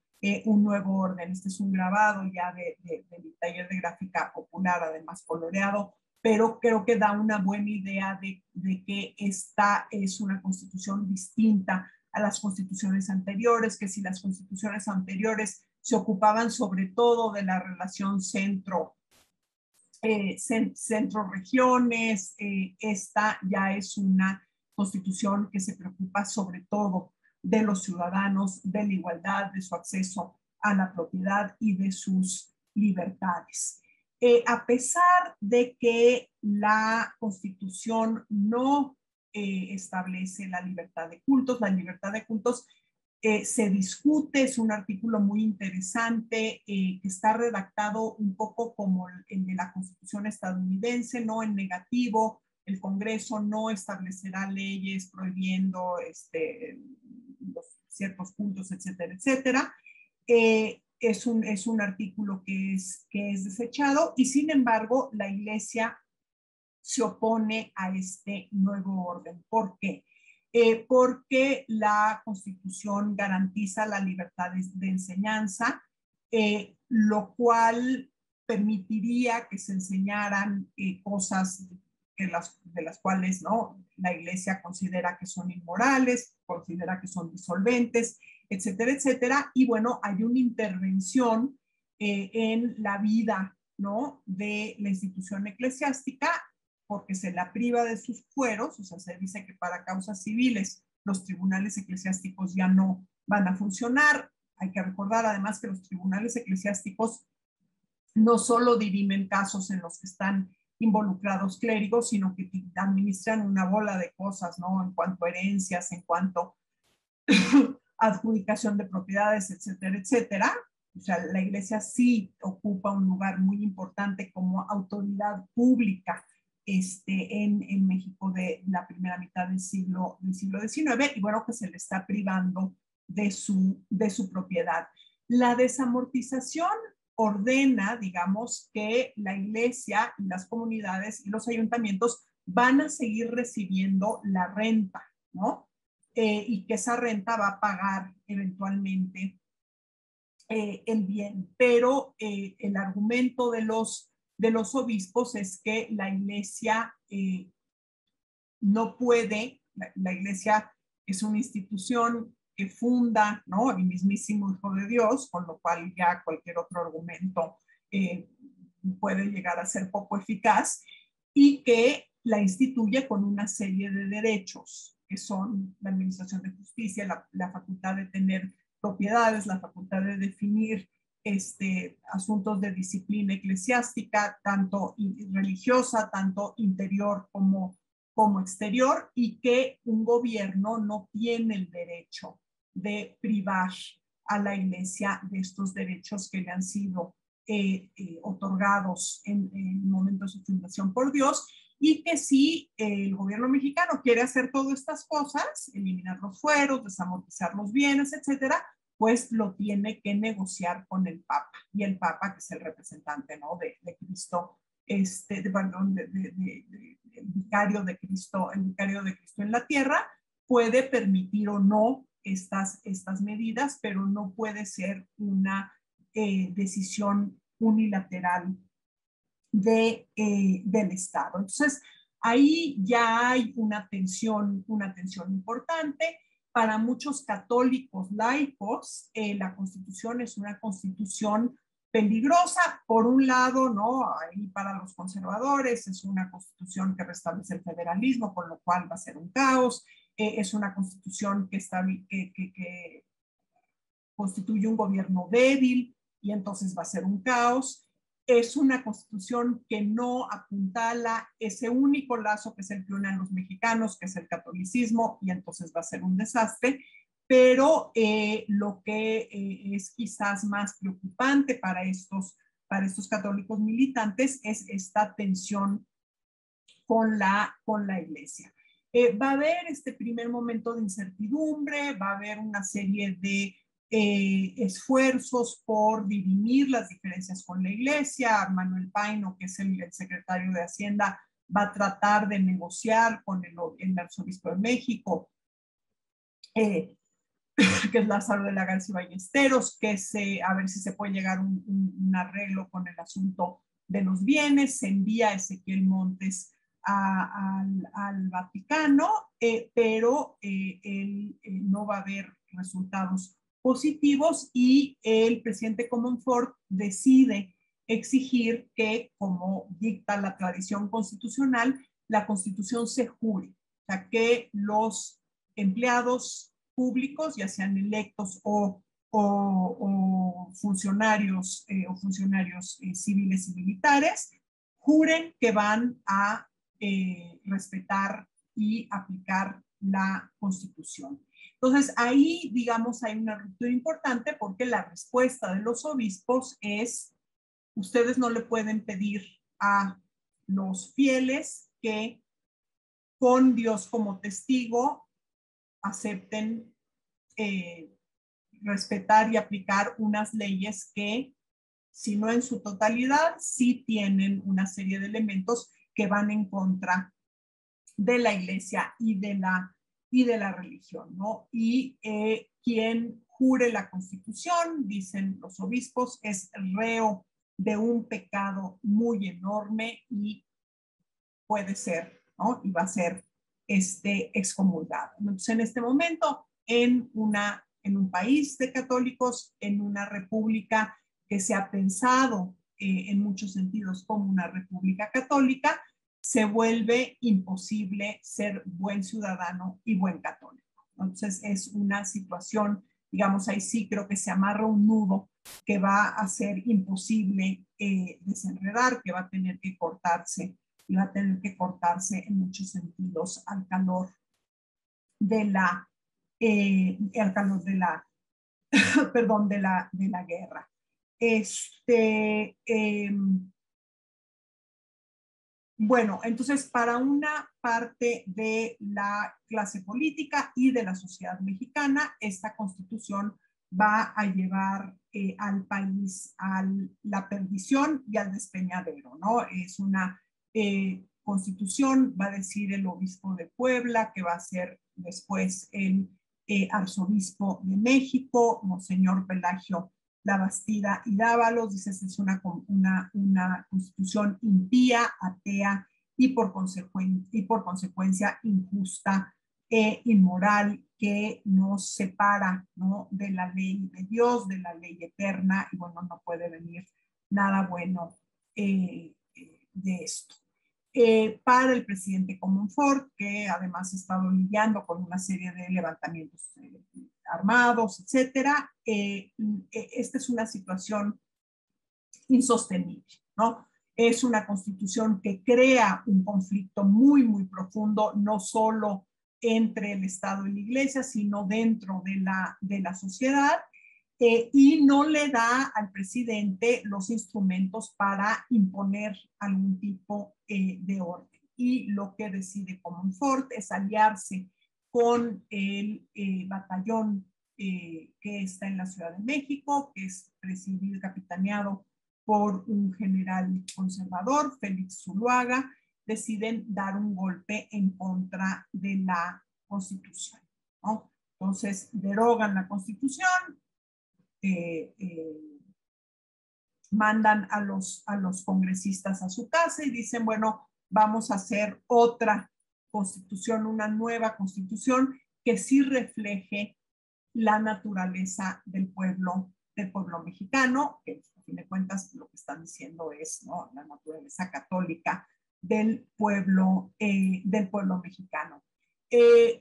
un nuevo orden. Este es un grabado ya del taller de gráfica popular, además coloreado, pero creo que da una buena idea de que esta es una constitución distinta a las constituciones anteriores, que si las constituciones anteriores se ocupaban sobre todo de la relación centro-regiones, esta ya es una constitución que se preocupa sobre todo de los ciudadanos, de la igualdad, de su acceso a la propiedad y de sus libertades. A pesar de que la Constitución no establece la libertad de cultos se discute, es un artículo muy interesante que está redactado un poco como el de la Constitución estadounidense, no en negativo. El Congreso no establecerá leyes prohibiendo ciertos puntos, etcétera, etcétera. Es un artículo que es desechado y sin embargo la Iglesia se opone a este nuevo orden. ¿Por qué? Porque la Constitución garantiza la libertad de enseñanza, lo cual permitiría que se enseñaran cosas de las cuales, ¿no?, la Iglesia considera que son inmorales, considera que son disolventes, etcétera, etcétera. Y bueno, hay una intervención en la vida, ¿no?, de la institución eclesiástica, porque se la priva de sus fueros. O sea, se dice que para causas civiles los tribunales eclesiásticos ya no van a funcionar. Hay que recordar además que los tribunales eclesiásticos no solo dirimen casos en los que están involucrados clérigos, sino que administran una bola de cosas, ¿no?, en cuanto a herencias, en cuanto a adjudicación de propiedades, etcétera, etcétera. O sea, la Iglesia sí ocupa un lugar muy importante como autoridad pública en México de la primera mitad del siglo XIX, y bueno, que se le está privando de su propiedad. La desamortización ordena, digamos, que la Iglesia y las comunidades y los ayuntamientos van a seguir recibiendo la renta, ¿no? Y que esa renta va a pagar eventualmente el bien. Pero el argumento de los obispos es que la Iglesia no puede, la Iglesia es una institución que funda, ¿no?, el mismísimo Hijo de Dios, con lo cual ya cualquier otro argumento puede llegar a ser poco eficaz, y que la instituye con una serie de derechos, que son la administración de justicia, la facultad de tener propiedades, la facultad de definir asuntos de disciplina eclesiástica, tanto religiosa, tanto interior como exterior, y que un gobierno no tiene el derecho de privar a la Iglesia de estos derechos que le han sido otorgados en el momento de su fundación por Dios, y que si el gobierno mexicano quiere hacer todas estas cosas, eliminar los fueros, desamortizar los bienes, etcétera, pues lo tiene que negociar con el Papa, y el Papa, que es el representante, ¿no?, de Cristo, perdón, el vicario de Cristo en la tierra, puede permitir o no estas medidas, pero no puede ser una decisión unilateral del Estado. Entonces, ahí ya hay una tensión importante. Para muchos católicos laicos, la Constitución es una constitución peligrosa. Por un lado, ¿no?, ahí para los conservadores es una constitución que restablece el federalismo, con lo cual va a ser un caos. Es una constitución que constituye un gobierno débil, y entonces va a ser un caos. Es una constitución que no apuntala ese único lazo que es el que une a los mexicanos, que es el catolicismo, y entonces va a ser un desastre. Pero lo que es quizás más preocupante para estos católicos militantes es esta tensión con la Iglesia. Va a haber este primer momento de incertidumbre, va a haber una serie de esfuerzos por dirimir las diferencias con la iglesia. Manuel Paino, que es el secretario de Hacienda, va a tratar de negociar con el arzobispo de México, que es Lázaro de la Garza Ballesteros, a ver si se puede llegar a un arreglo con el asunto de los bienes. Se envía a Ezequiel Montes al Vaticano, pero no va a haber resultados positivos y el presidente Comonfort decide exigir que, como dicta la tradición constitucional, la Constitución se jure, o sea, que los empleados públicos, ya sean electos o funcionarios civiles y militares, juren que van a respetar y aplicar la Constitución. Entonces, ahí, digamos, hay una ruptura importante porque la respuesta de los obispos es: ustedes no le pueden pedir a los fieles que, con Dios como testigo, acepten respetar y aplicar unas leyes que, si no en su totalidad, sí tienen una serie de elementos que van en contra de la iglesia y de la religión, ¿no? Y quien jure la Constitución, dicen los obispos, es reo de un pecado muy enorme y puede ser, ¿no? Y va a ser excomulgado. Entonces, en este momento, en un país de católicos, en una república que se ha pensado en muchos sentidos como una república católica, se vuelve imposible ser buen ciudadano y buen católico. Entonces, es una situación, digamos, ahí sí creo que se amarra un nudo que va a ser imposible desenredar, que va a tener que cortarse, y va a tener que cortarse en muchos sentidos al calor de la perdón, de la guerra. Bueno, entonces, para una parte de la clase política y de la sociedad mexicana, esta Constitución va a llevar al país a la perdición y al despeñadero, ¿no? Es una Constitución, va a decir el obispo de Puebla, que va a ser después el arzobispo de México, Monseñor Pelagio Labastida y Dávalos. Dice que es una constitución impía, atea y por consecuencia injusta e inmoral, que nos separa, ¿no?, de la ley de Dios, de la ley eterna, y bueno, no puede venir nada bueno de esto. Para el presidente Comonfort, que además ha estado lidiando con una serie de levantamientos armados, etcétera, esta es una situación insostenible, ¿no? Es una constitución que crea un conflicto muy, muy profundo, no solo entre el Estado y la Iglesia, sino dentro de la sociedad, y no le da al presidente los instrumentos para imponer algún tipo de orden. Y lo que decide Comonfort es aliarse con el batallón que está en la Ciudad de México, que es presidido y capitaneado por un general conservador, Félix Zuluaga. Deciden dar un golpe en contra de la Constitución, ¿no? Entonces, derogan la Constitución, mandan a los congresistas a su casa y dicen, bueno, vamos a hacer otra Constitución, una nueva Constitución que sí refleje la naturaleza del pueblo mexicano, que a fin de cuentas lo que están diciendo es, ¿no?, la naturaleza católica del pueblo mexicano.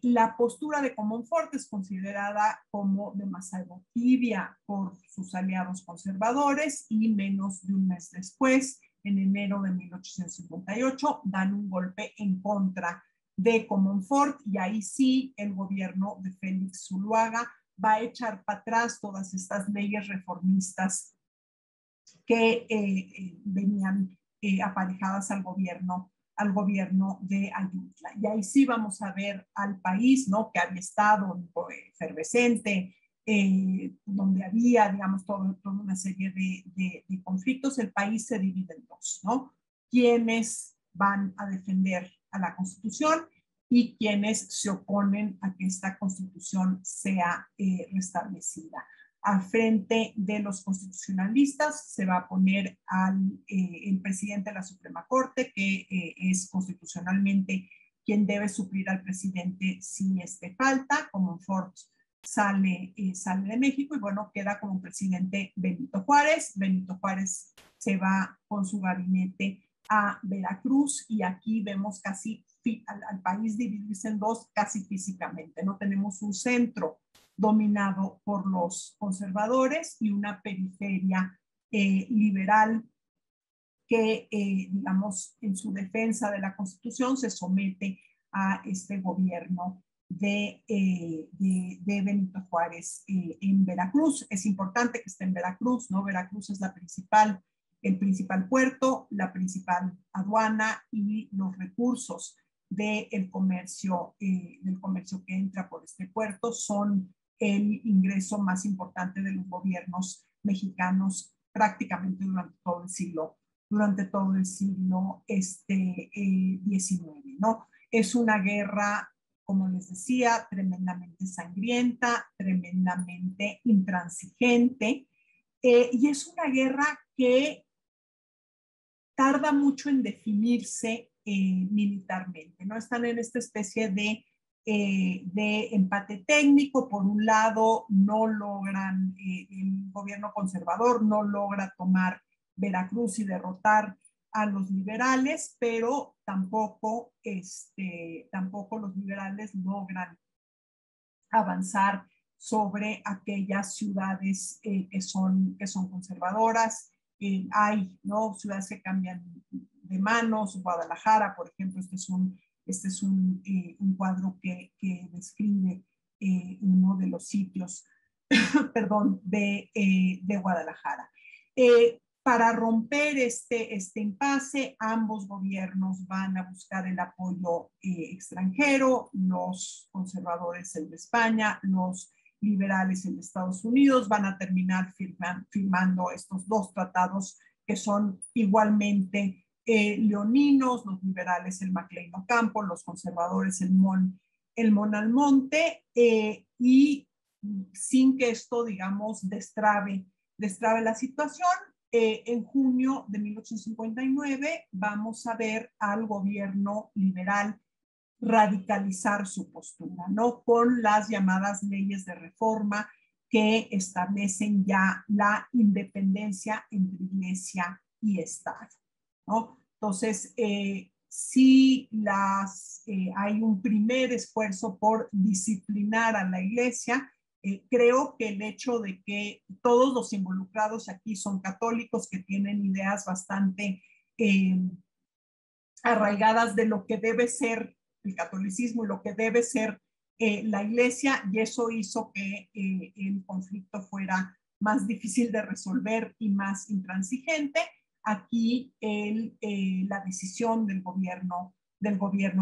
La postura de Comonfort es considerada como demasiado tibia por sus aliados conservadores, y menos de un mes después, en enero de 1858, dan un golpe en contra de Comonfort, y ahí sí el gobierno de Félix Zuluaga va a echar para atrás todas estas leyes reformistas que venían aparejadas al gobierno al gobierno de Ayutla. Y ahí sí vamos a ver al país, ¿no? Que había estado efervescente, donde había, digamos, toda una serie de conflictos. El país se divide en dos, ¿no? Quienes van a defender a la Constitución y quienes se oponen a que esta Constitución sea restablecida. Al frente de los constitucionalistas se va a poner el presidente de la Suprema Corte, que es constitucionalmente quien debe suplir al presidente si falta. Como Ford sale de México y bueno, queda como presidente Benito Juárez. Benito Juárez se va con su gabinete a Veracruz y aquí vemos casi al país dividirse en dos casi físicamente. No tenemos un centro dominado por los conservadores y una periferia liberal que, digamos, en su defensa de la Constitución se somete a este gobierno de Benito Juárez en Veracruz. Es importante que esté en Veracruz, ¿no? Veracruz es el principal puerto, la principal aduana y los recursos del comercio que entra por este puerto son el ingreso más importante de los gobiernos mexicanos prácticamente durante todo el siglo XIX, ¿no? Es una guerra, como les decía, tremendamente sangrienta, tremendamente intransigente, y es una guerra que tarda mucho en definirse militarmente, ¿no? Están en esta especie de empate técnico. Por un lado, no logran, el gobierno conservador no logra tomar Veracruz y derrotar a los liberales, pero tampoco los liberales logran avanzar sobre aquellas ciudades que son conservadoras. Hay, ¿no?, ciudades que cambian de manos. Guadalajara, por ejemplo, este es un cuadro que describe uno de los sitios perdón, de Guadalajara. Para romper este impasse, ambos gobiernos van a buscar el apoyo extranjero, los conservadores, el de España, los liberales, el de Estados Unidos, van a terminar firmando estos dos tratados que son igualmente leoninos, los liberales el Maclean Ocampo, los conservadores el Mon Almonte, y sin que esto, digamos, destrabe la situación. En junio de 1859 vamos a ver al gobierno liberal radicalizar su postura, ¿no? Con las llamadas leyes de reforma que establecen ya la independencia entre Iglesia y Estado, ¿no? Entonces, sí hay un primer esfuerzo por disciplinar a la Iglesia. Creo que el hecho de que todos los involucrados aquí son católicos que tienen ideas bastante arraigadas de lo que debe ser el catolicismo y lo que debe ser la Iglesia, y eso hizo que el conflicto fuera más difícil de resolver y más intransigente. Aquí la decisión del gobierno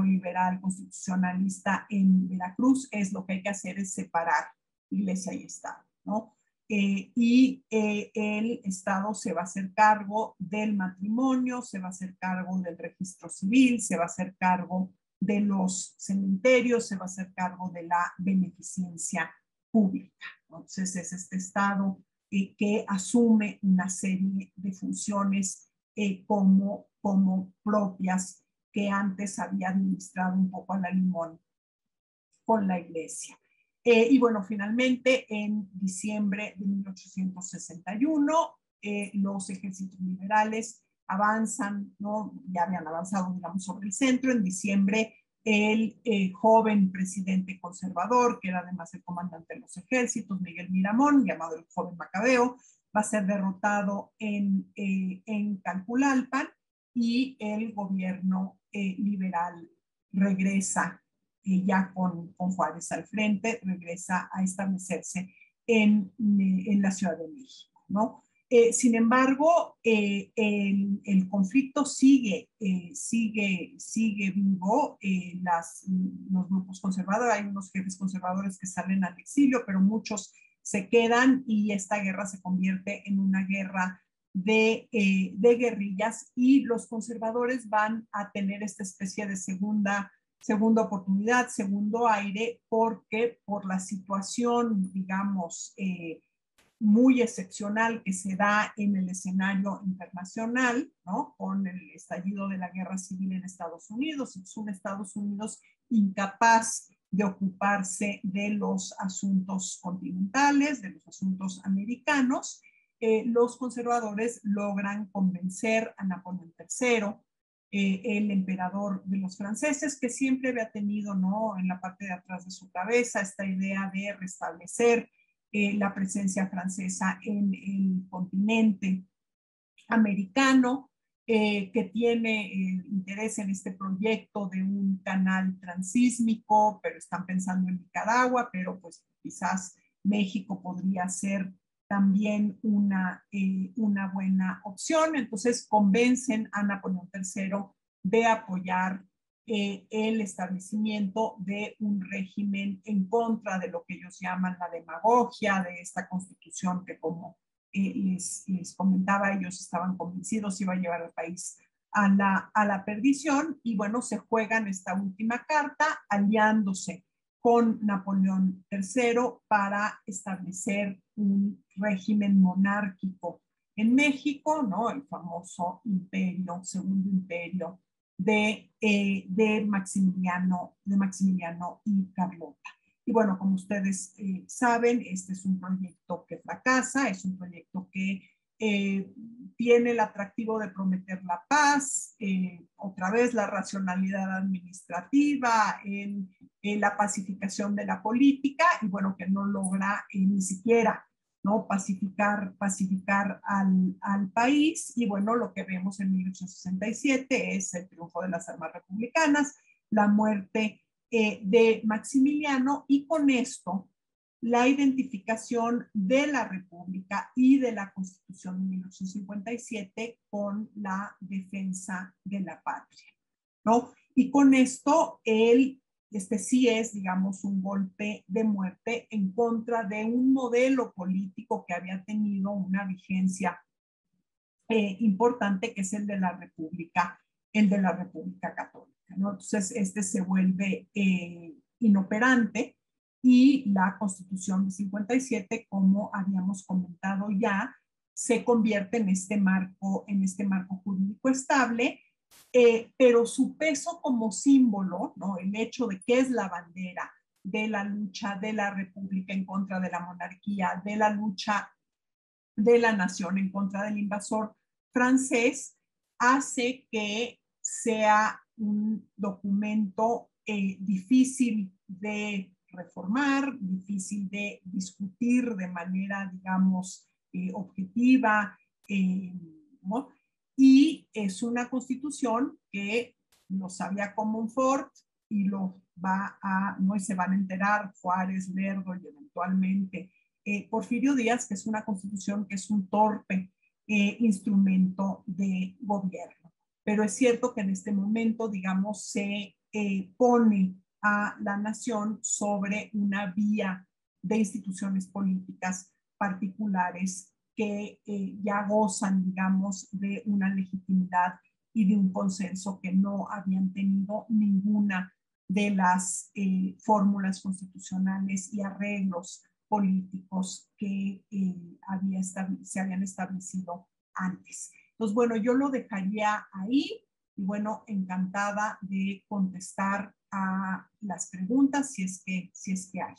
liberal constitucionalista en Veracruz es lo que hay que hacer es separar Iglesia y Estado, ¿no? Y el Estado se va a hacer cargo del matrimonio, se va a hacer cargo del registro civil, se va a hacer cargo de los cementerios, se va a hacer cargo de la beneficencia pública. Entonces es este Estado que asume una serie de funciones como propias que antes había administrado un poco a la limón con la Iglesia. Y bueno, finalmente en diciembre de 1861 los ejércitos liberales avanzan, ¿no? Ya habían avanzado, digamos, sobre el centro. En diciembre el joven presidente conservador, que era además el comandante de los ejércitos, Miguel Miramón, llamado el joven Macabeo, va a ser derrotado en Calpulalpan, y el gobierno liberal regresa ya con Juárez al frente, regresa a establecerse en la Ciudad de México, ¿no? Sin embargo, el conflicto sigue vivo. Los grupos conservadores, hay unos jefes conservadores que salen al exilio, pero muchos se quedan y esta guerra se convierte en una guerra de guerrillas y los conservadores van a tener esta especie de segunda oportunidad, segundo aire, porque por la situación, digamos, muy excepcional que se da en el escenario internacional, ¿no? Con el estallido de la guerra civil en Estados Unidos. Es un Estados Unidos incapaz de ocuparse de los asuntos continentales, de los asuntos americanos. Los conservadores logran convencer a Napoleón III, el emperador de los franceses, que siempre había tenido, ¿no?, en la parte de atrás de su cabeza esta idea de restablecer la presencia francesa en el continente americano, que tiene interés en este proyecto de un canal transísmico, pero están pensando en Nicaragua, pero pues quizás México podría ser también una buena opción. Entonces convencen a Napoleón III de apoyar el establecimiento de un régimen en contra de lo que ellos llaman la demagogia, de esta constitución que, como les comentaba, ellos estaban convencidos iba a llevar al país a la perdición. Y bueno, se juegan esta última carta aliándose con Napoleón III para establecer un régimen monárquico en México, ¿no? El famoso imperio, segundo imperio de Maximiliano y Carlota. Y bueno, como ustedes saben, este es un proyecto que fracasa, es un proyecto que tiene el atractivo de prometer la paz, otra vez la racionalidad administrativa, la pacificación de la política, y bueno, que no logra ni siquiera, ¿no?, pacificar al país. Y bueno, lo que vemos en 1867 es el triunfo de las armas republicanas, la muerte de Maximiliano, y con esto la identificación de la República y de la Constitución de 1857 con la defensa de la patria, ¿no? Y con esto este sí es, digamos, un golpe de muerte en contra de un modelo político que había tenido una vigencia importante, que es el de la República Católica, ¿no? Entonces, este se vuelve inoperante y la Constitución de 57, como habíamos comentado ya, se convierte en este marco jurídico estable, pero su peso como símbolo, ¿no?, el hecho de que es la bandera de la lucha de la República en contra de la monarquía, de la lucha de la nación en contra del invasor francés, hace que sea un documento difícil de reformar, difícil de discutir de manera, digamos, objetiva, ¿no? Y es una constitución que lo sabía Comonfort y lo ¿no?, y se van a enterar Juárez, Lerdo y eventualmente Porfirio Díaz, que es una constitución que es un torpe instrumento de gobierno. Pero es cierto que en este momento, digamos, se pone a la nación sobre una vía de instituciones políticas particulares que ya gozan, digamos, de una legitimidad y de un consenso que no habían tenido ninguna de las fórmulas constitucionales y arreglos políticos que se habían establecido antes. Entonces, bueno, yo lo dejaría ahí y bueno, encantada de contestar a las preguntas si es que hay.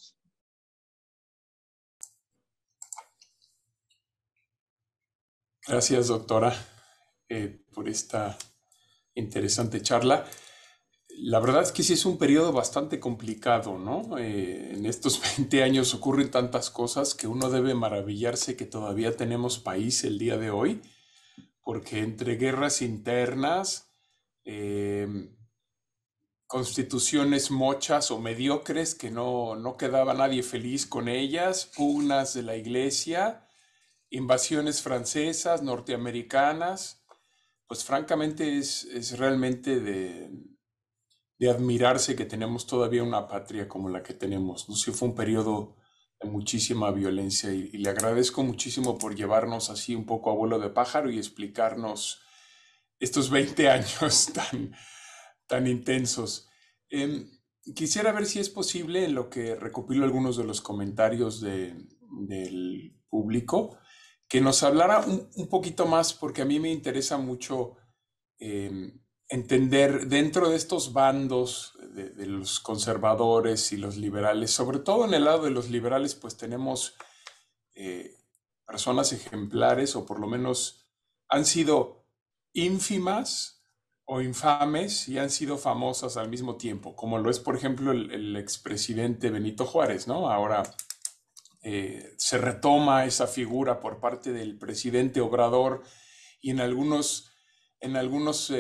Gracias, doctora, por esta interesante charla. La verdad es que sí es un periodo bastante complicado, ¿no? En estos 20 años ocurren tantas cosas que uno debe maravillarse que todavía tenemos país el día de hoy, porque entre guerras internas, constituciones mochas o mediocres que no quedaba nadie feliz con ellas, pugnas de la iglesia, invasiones francesas, norteamericanas, pues francamente es realmente de admirarse que tenemos todavía una patria como la que tenemos, ¿no? Sí, fue un periodo de muchísima violencia y le agradezco muchísimo por llevarnos así un poco a vuelo de pájaro y explicarnos estos 20 años tan intensos. Em, Quisiera ver si es posible, en lo que recopilo algunos de los comentarios del público, que nos hablara un poquito más, porque a mí me interesa mucho entender dentro de estos bandos de los conservadores y los liberales, sobre todo en el lado de los liberales, pues tenemos eh, personas ejemplares, o por lo menos han sido ínfimas o infames y han sido famosas al mismo tiempo, como lo es, por ejemplo, el expresidente Benito Juárez, ¿no? Ahora se retoma esa figura por parte del presidente Obrador y en algunos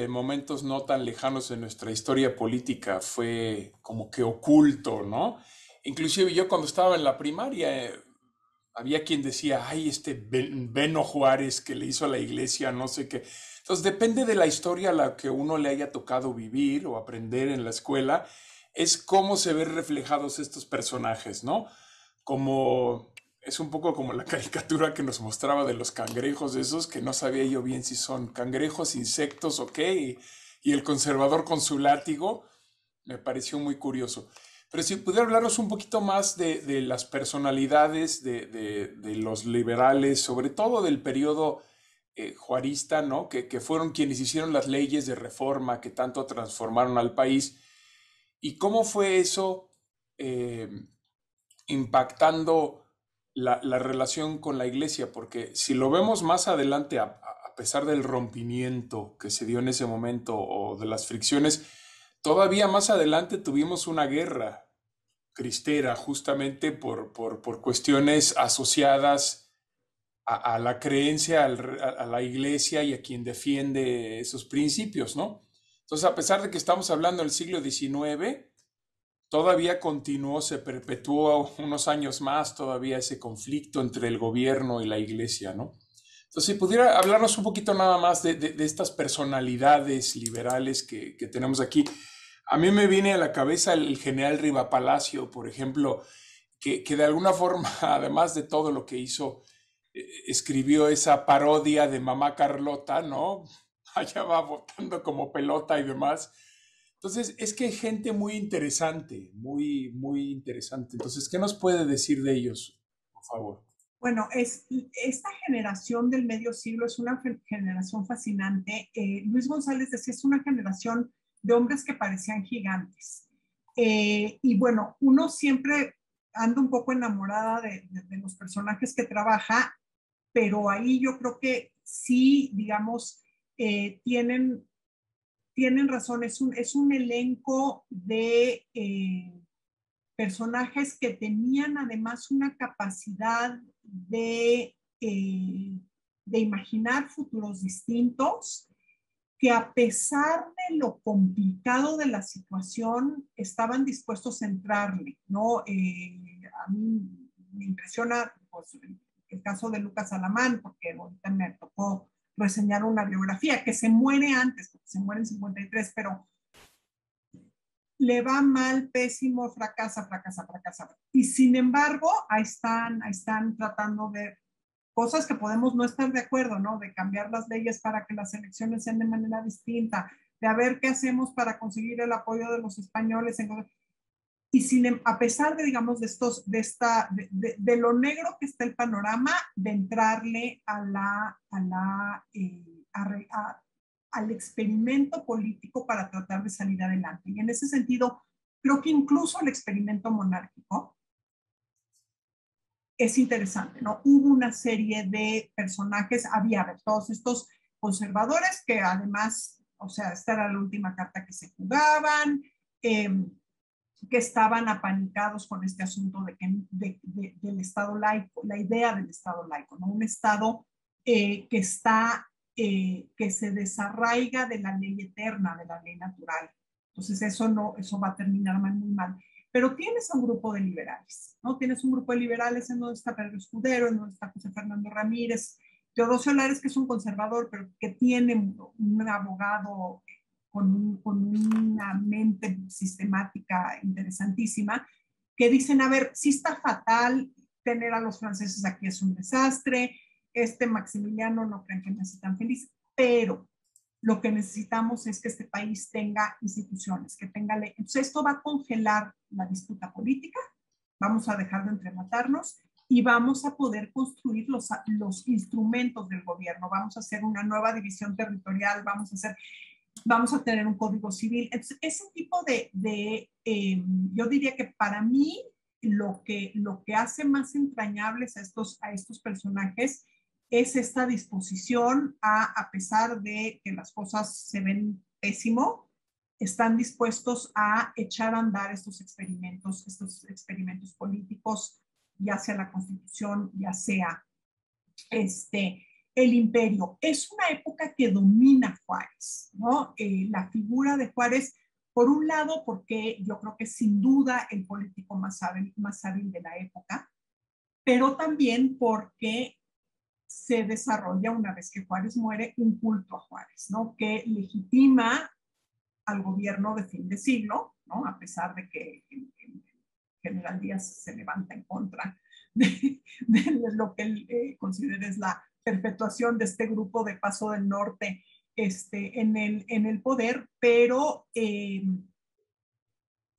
momentos no tan lejanos de nuestra historia política fue como que oculto, ¿no? Inclusive yo cuando estaba en la primaria había quien decía, ay, Beno Juárez que le hizo a la iglesia, no sé qué. Entonces depende de la historia a la que uno le haya tocado vivir o aprender en la escuela, es cómo se ven reflejados estos personajes, ¿no? Como es un poco como la caricatura que nos mostraba de los cangrejos, de esos que no sabía yo bien si son cangrejos, insectos o qué, y el conservador con su látigo, me pareció muy curioso. Pero si pudiera hablaros un poquito más de las personalidades de los liberales, sobre todo del periodo juarista, ¿no? Que fueron quienes hicieron las leyes de reforma que tanto transformaron al país, y cómo fue eso eh, impactando la relación con la iglesia, porque si lo vemos más adelante, a pesar del rompimiento que se dio en ese momento o de las fricciones, todavía más adelante tuvimos una guerra cristera justamente por cuestiones asociadas a la creencia, a la iglesia y a quien defiende esos principios, ¿no? Entonces, a pesar de que estamos hablando del siglo XIX, todavía continuó, se perpetuó unos años más todavía ese conflicto entre el gobierno y la iglesia, ¿no? Entonces, si pudiera hablarnos un poquito nada más de estas personalidades liberales que tenemos aquí. A mí me viene a la cabeza el general Riva Palacio, por ejemplo, que de alguna forma, además de todo lo que hizo, escribió esa parodia de Mamá Carlota, ¿no? Allá va botando como pelota y demás. Entonces, es que hay gente muy interesante, muy, muy interesante. Entonces, ¿qué nos puede decir de ellos, por favor? Bueno, esta generación del medio siglo es una generación fascinante. Luis González decía, es una generación de hombres que parecían gigantes. Y bueno, uno siempre anda un poco enamorada de los personajes que trabaja, pero ahí yo creo que sí, digamos, tienen razón. Es un elenco de personajes que tenían además una capacidad de imaginar futuros distintos, que a pesar de lo complicado de la situación, estaban dispuestos a entrarle, ¿no? A mí me impresiona pues, el caso de Lucas Alamán, porque ahorita me tocó reseñar una biografía que se muere antes, porque se muere en 53, pero le va mal, pésimo, fracasa, fracasa, fracasa. Y sin embargo, ahí están tratando de cosas que podemos no estar de acuerdo, ¿no? De cambiar las leyes para que las elecciones sean de manera distinta, de a ver qué hacemos para conseguir el apoyo de los españoles. Y a pesar de, digamos, de lo negro que está el panorama, de entrarle al experimento político para tratar de salir adelante. Y en ese sentido, creo que incluso el experimento monárquico es interesante, ¿no? Hubo una serie de personajes, había todos estos conservadores que además, o sea, esta era la última carta que se jugaban, que estaban apanicados con este asunto del Estado laico, la idea del Estado laico, ¿no? Un Estado que se desarraiga de la ley eterna, de la ley natural. Entonces eso va a terminar muy mal. pero tienes a un grupo de liberales, ¿no? Tienes un grupo de liberales en donde está Pedro Escudero, en donde está José Fernando Ramírez, Teodosio Lares, que es un conservador, pero que tiene un abogado con una mente sistemática interesantísima, que dicen, a ver, sí está fatal, tener a los franceses aquí es un desastre, Maximiliano no creen que me hace tan feliz, pero lo que necesitamos es que este país tenga instituciones, que tenga ley. Entonces esto va a congelar la disputa política, vamos a dejar de entrematarnos y vamos a poder construir los instrumentos del gobierno, vamos a hacer una nueva división territorial, vamos a tener un código civil. Entonces, ese tipo yo diría que para mí lo que hace más entrañables a estos personajes es esta disposición a pesar de que las cosas se ven pésimo, están dispuestos a echar a andar estos experimentos políticos, ya sea la Constitución, ya sea el imperio. Es una época que domina Juárez, ¿no? La figura de Juárez, por un lado, porque yo creo que es sin duda el político más hábil de la época, pero también porque se desarrolla, una vez que Juárez muere, un culto a Juárez, ¿no? Que legitima al gobierno de fin de siglo, ¿no? A pesar de que el general Díaz se levanta en contra de lo que él considera es la perpetuación de este grupo de Paso del Norte en el poder, pero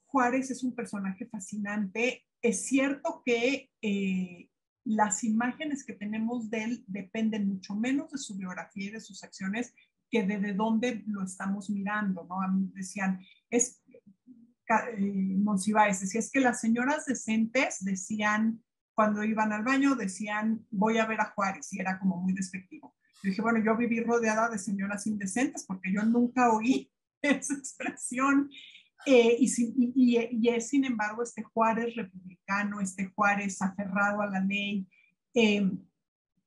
Juárez es un personaje fascinante. Es cierto que las imágenes que tenemos de él dependen mucho menos de su biografía y de sus acciones que de dónde lo estamos mirando, ¿no? A mí decían, Monsiváis decía, es que las señoras decentes decían, cuando iban al baño, decían, voy a ver a Juárez, y era como muy despectivo. Yo dije, bueno, yo viví rodeada de señoras indecentes porque yo nunca oí esa expresión. Y es, sin embargo, este Juárez republicano, este Juárez aferrado a la ley.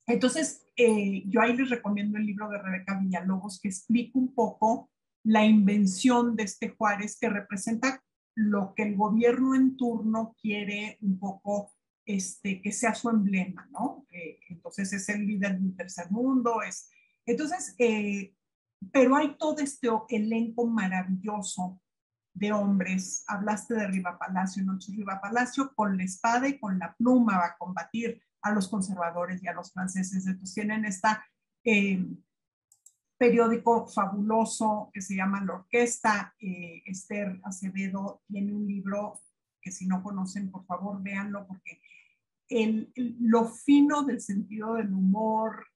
Entonces, yo ahí les recomiendo el libro de Rebeca Villalobos, que explica un poco la invención de este Juárez, que representa lo que el gobierno en turno quiere un poco que sea su emblema, ¿no? Entonces es el líder del tercer mundo. Entonces, pero hay todo este elenco maravilloso de hombres. Hablaste de Riva Palacio, ¿no? Riva Palacio con la espada y con la pluma va a combatir a los conservadores y a los franceses. Entonces tienen periódico fabuloso que se llama La Orquesta. Esther Acevedo tiene un libro que si no conocen, por favor, véanlo, porque lo fino del sentido del humor,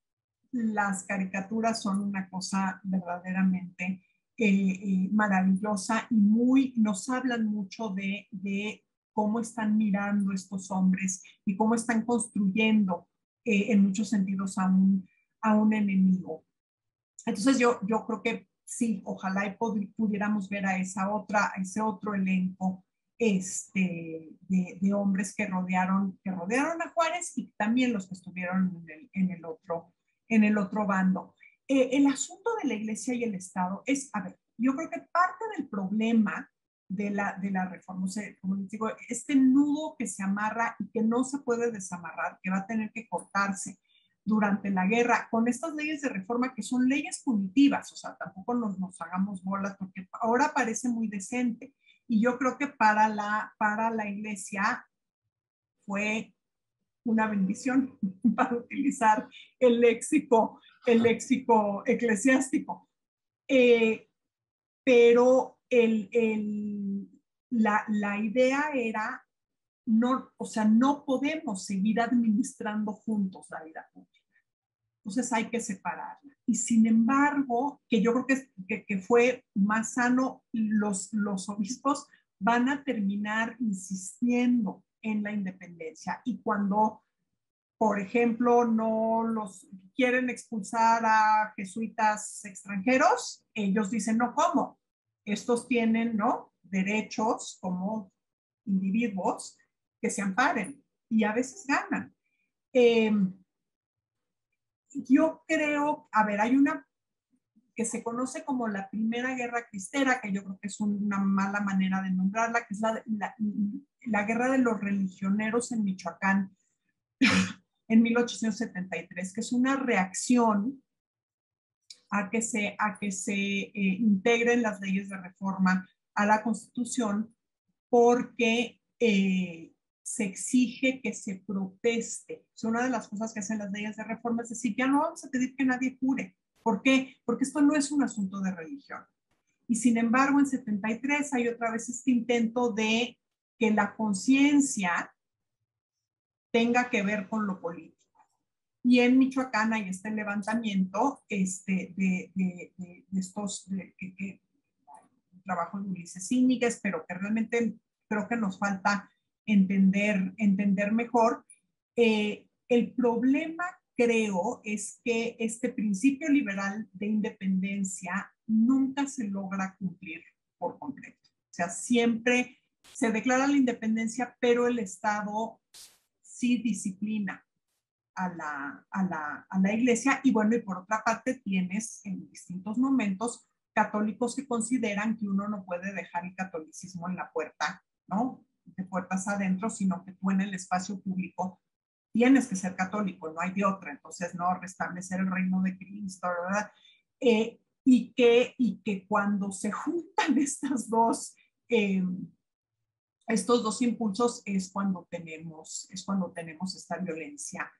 las caricaturas son una cosa verdaderamente maravillosa y nos hablan mucho de cómo están mirando estos hombres y cómo están construyendo en muchos sentidos a un enemigo. Entonces yo creo que sí, ojalá y pudiéramos ver a ese otro elenco de hombres que rodearon a Juárez y también los que estuvieron en el otro bando. El asunto de la iglesia y el Estado es, a ver, yo creo que parte del problema de la reforma, o sea, como les digo, este nudo que se amarra y que no se puede desamarrar, que va a tener que cortarse durante la guerra, con estas leyes de reforma que son leyes punitivas, o sea, tampoco nos hagamos bolas, porque ahora parece muy decente. Y yo creo que para la iglesia fue una bendición, para utilizar el léxico eclesiástico. Pero la idea era, no, o sea, no podemos seguir administrando juntos la vida pública. Entonces hay que separarla. Y sin embargo, que yo creo que fue más sano, los obispos van a terminar insistiendo en la independencia. Y cuando, por ejemplo, no los quieren expulsar a jesuitas extranjeros, ellos dicen, no, ¿cómo? Estos tienen, ¿no?, derechos como individuos que se amparen y a veces ganan. Yo creo, a ver, hay una que se conoce como la Primera Guerra Cristera, que yo creo que es una mala manera de nombrarla, que es la guerra de los religioneros en Michoacán en 1873, que es una reacción a que se integren las leyes de reforma a la Constitución, porque se exige que se proteste. Es una de las cosas que hacen las leyes de reforma, es decir, ya no vamos a pedir que nadie jure. ¿Por qué? Porque esto no es un asunto de religión. Y sin embargo, en 73 hay otra vez este intento de que la conciencia tenga que ver con lo político. Y en Michoacán hay este levantamiento de estos, trabajo de Ulises Íñiguez, pero que realmente creo que nos falta entender mejor. El problema, creo, es que este principio liberal de independencia nunca se logra cumplir por completo. O sea, siempre se declara la independencia, pero el Estado sí disciplina a la iglesia. Y bueno, y por otra parte tienes en distintos momentos católicos que consideran que uno no puede dejar el catolicismo en la puerta, ¿no? De puertas adentro, sino que tú en el espacio público tienes que ser católico, no hay de otra. Entonces, no, restablecer el reino de Cristo, ¿verdad? Y que cuando se juntan estos dos impulsos es cuando tenemos esta violencia,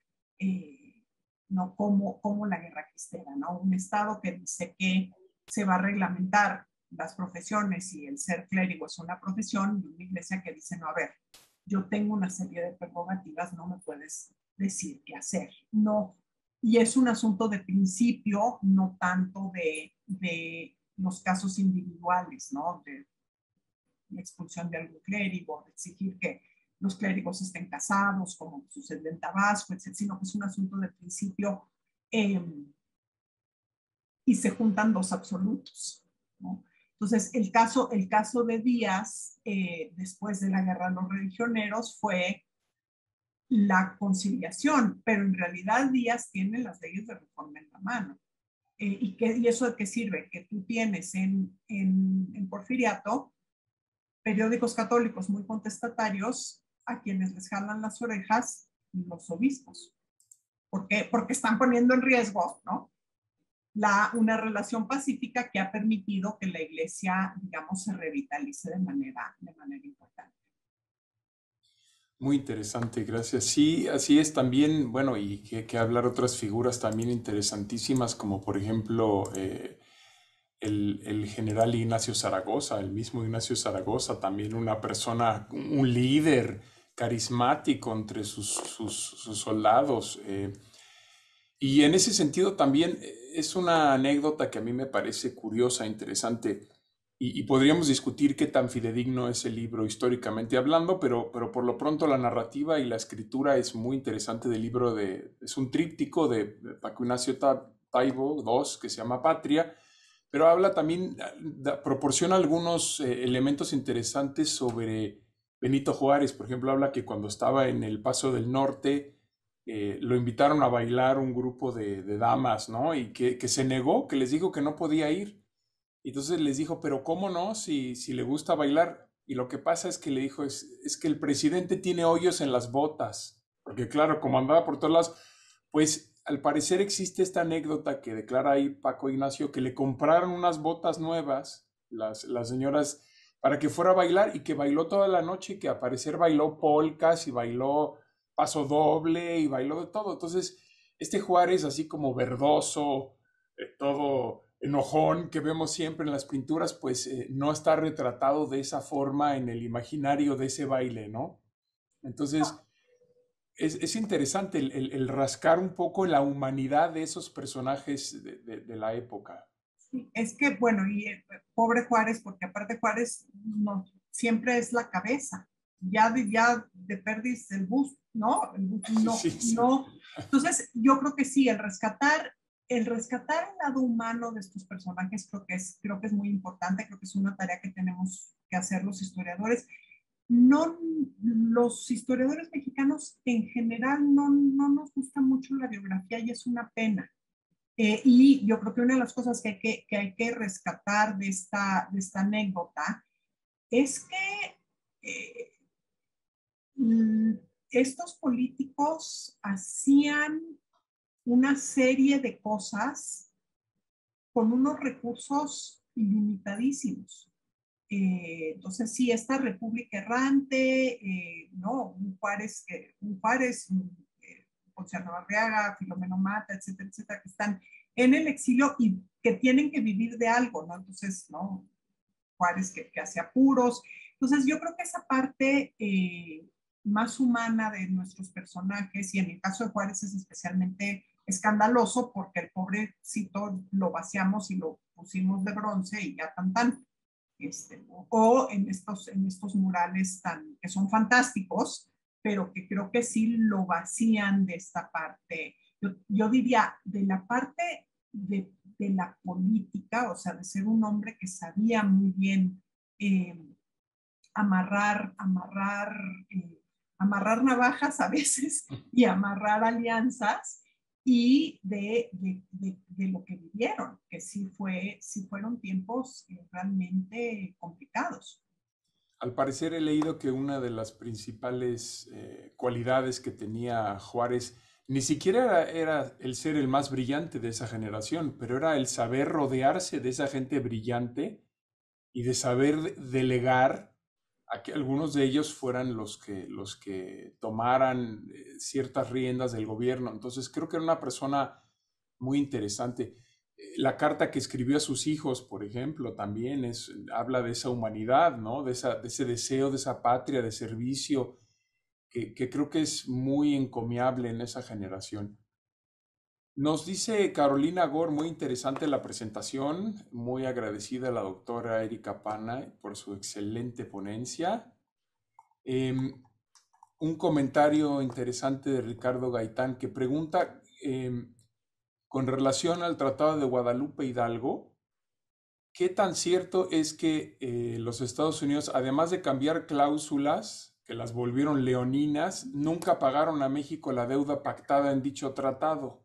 no como la guerra cristera, ¿no? Un Estado que dice que se va a reglamentar las profesiones y el ser clérigo es una profesión, y una iglesia que dice, no, a ver, yo tengo una serie de prerrogativas, no me puedes decir qué hacer. No, y es un asunto de principio, no tanto de los casos individuales, ¿no? De la expulsión de algún clérigo, de exigir que los clérigos estén casados, como sucede en Tabasco, etc., sino que es un asunto de principio y se juntan dos absolutos, ¿no? Entonces, el caso de Díaz, después de la guerra de los religioneros, fue la conciliación, pero en realidad Díaz tiene las leyes de reforma en la mano. ¿Y eso de qué sirve? Que tú tienes en Porfiriato periódicos católicos muy contestatarios a quienes les jalan las orejas los obispos. ¿Por qué? Porque están poniendo en riesgo, ¿no? Una relación pacífica que ha permitido que la iglesia, digamos, se revitalice de manera importante. Muy interesante, gracias. Sí, así es también, bueno, y que hablar otras figuras también interesantísimas, como por ejemplo el general Ignacio Zaragoza, el mismo Ignacio Zaragoza, también una persona, un líder carismático entre sus soldados. Y en ese sentido también es una anécdota que a mí me parece curiosa, interesante, y podríamos discutir qué tan fidedigno es el libro históricamente hablando, pero por lo pronto la narrativa y la escritura es muy interesante del libro es un tríptico de Paco Ignacio Taibo II que se llama Patria, pero habla también, proporciona algunos elementos interesantes sobre Benito Juárez. Por ejemplo, habla que cuando estaba en el Paso del Norte, lo invitaron a bailar un grupo de damas, ¿no? Y que se negó, que les dijo que no podía ir. Y entonces les dijo, pero ¿cómo no? Si le gusta bailar. Y lo que pasa es que le dijo, es que el presidente tiene hoyos en las botas. Porque claro, como andaba por todos lados, pues al parecer existe esta anécdota que declara ahí Paco Ignacio, que le compraron unas botas nuevas, las señoras, para que fuera a bailar, y que bailó toda la noche, y que al parecer bailó polcas y bailó paso doble y bailó de todo. Entonces, este Juárez así como verdoso, todo enojón que vemos siempre en las pinturas, pues no está retratado de esa forma en el imaginario de ese baile, ¿no? Entonces, es interesante el rascar un poco la humanidad de esos personajes de la época. Sí, es que, bueno, y pobre Juárez, porque aparte Juárez no, siempre es la cabeza, ya de perdiz el bus, ¿no? El bus, no, Sí, sí. no. Entonces, yo creo que sí, el rescatar el lado humano de estos personajes creo que es muy importante, creo que es una tarea que tenemos que hacer los historiadores. No, los historiadores mexicanos en general no nos gusta mucho la biografía y es una pena. Y yo creo que una de las cosas que hay que rescatar de esta anécdota es que estos políticos hacían una serie de cosas con unos recursos ilimitadísimos. Entonces, sí, esta república errante, ¿no? Un Juárez, José Arriaga, Filomeno Mata, etcétera, etcétera, que están en el exilio y que tienen que vivir de algo, ¿no? Entonces, ¿no? Juárez que hace apuros. Entonces, yo creo que esa parte más humana de nuestros personajes, y en el caso de Juárez es especialmente escandaloso porque el pobrecito lo vaciamos y lo pusimos de bronce y ya tan. O en estos murales que son fantásticos, pero que creo que sí lo vacían de esta parte. Yo diría, de la parte de la política, o sea, de ser un hombre que sabía muy bien amarrar navajas a veces y amarrar alianzas, y de lo que vivieron, que sí fueron tiempos realmente complicados. Al parecer he leído que una de las principales cualidades que tenía Juárez ni siquiera era el ser el más brillante de esa generación, pero era el saber rodearse de esa gente brillante y de saber delegar a que algunos de ellos fueran los que tomaran ciertas riendas del gobierno. Entonces creo que era una persona muy interesante. La carta que escribió a sus hijos, por ejemplo, también habla de esa humanidad, ¿no? De ese deseo, de esa patria, de servicio, que creo que es muy encomiable en esa generación. Nos dice Carolina Gore, muy interesante la presentación, muy agradecida a la doctora Erika Pana por su excelente ponencia. Un comentario interesante de Ricardo Gaitán que pregunta con relación al Tratado de Guadalupe Hidalgo, ¿qué tan cierto es que los Estados Unidos, además de cambiar cláusulas que las volvieron leoninas, nunca pagaron a México la deuda pactada en dicho tratado?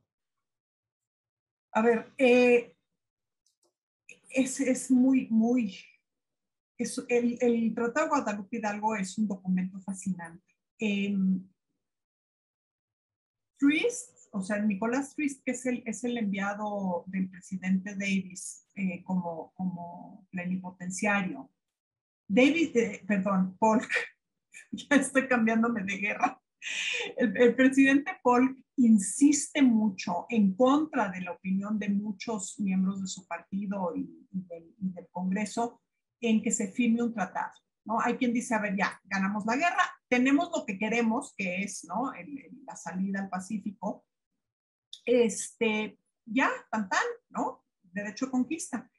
A ver, es muy, el Tratado de Guadalupe Hidalgo es un documento fascinante. Trist, o sea, Nicolás Trist, que es el enviado del presidente Davis como plenipotenciario. Polk, ya estoy cambiándome de guerra. El presidente Polk insiste mucho en contra de la opinión de muchos miembros de su partido y del Congreso en que se firme un tratado, ¿no? Hay quien dice, a ver, ya, ganamos la guerra, tenemos lo que queremos, que es, ¿no? La salida al Pacífico, ya, ¿no? Derecho de conquista.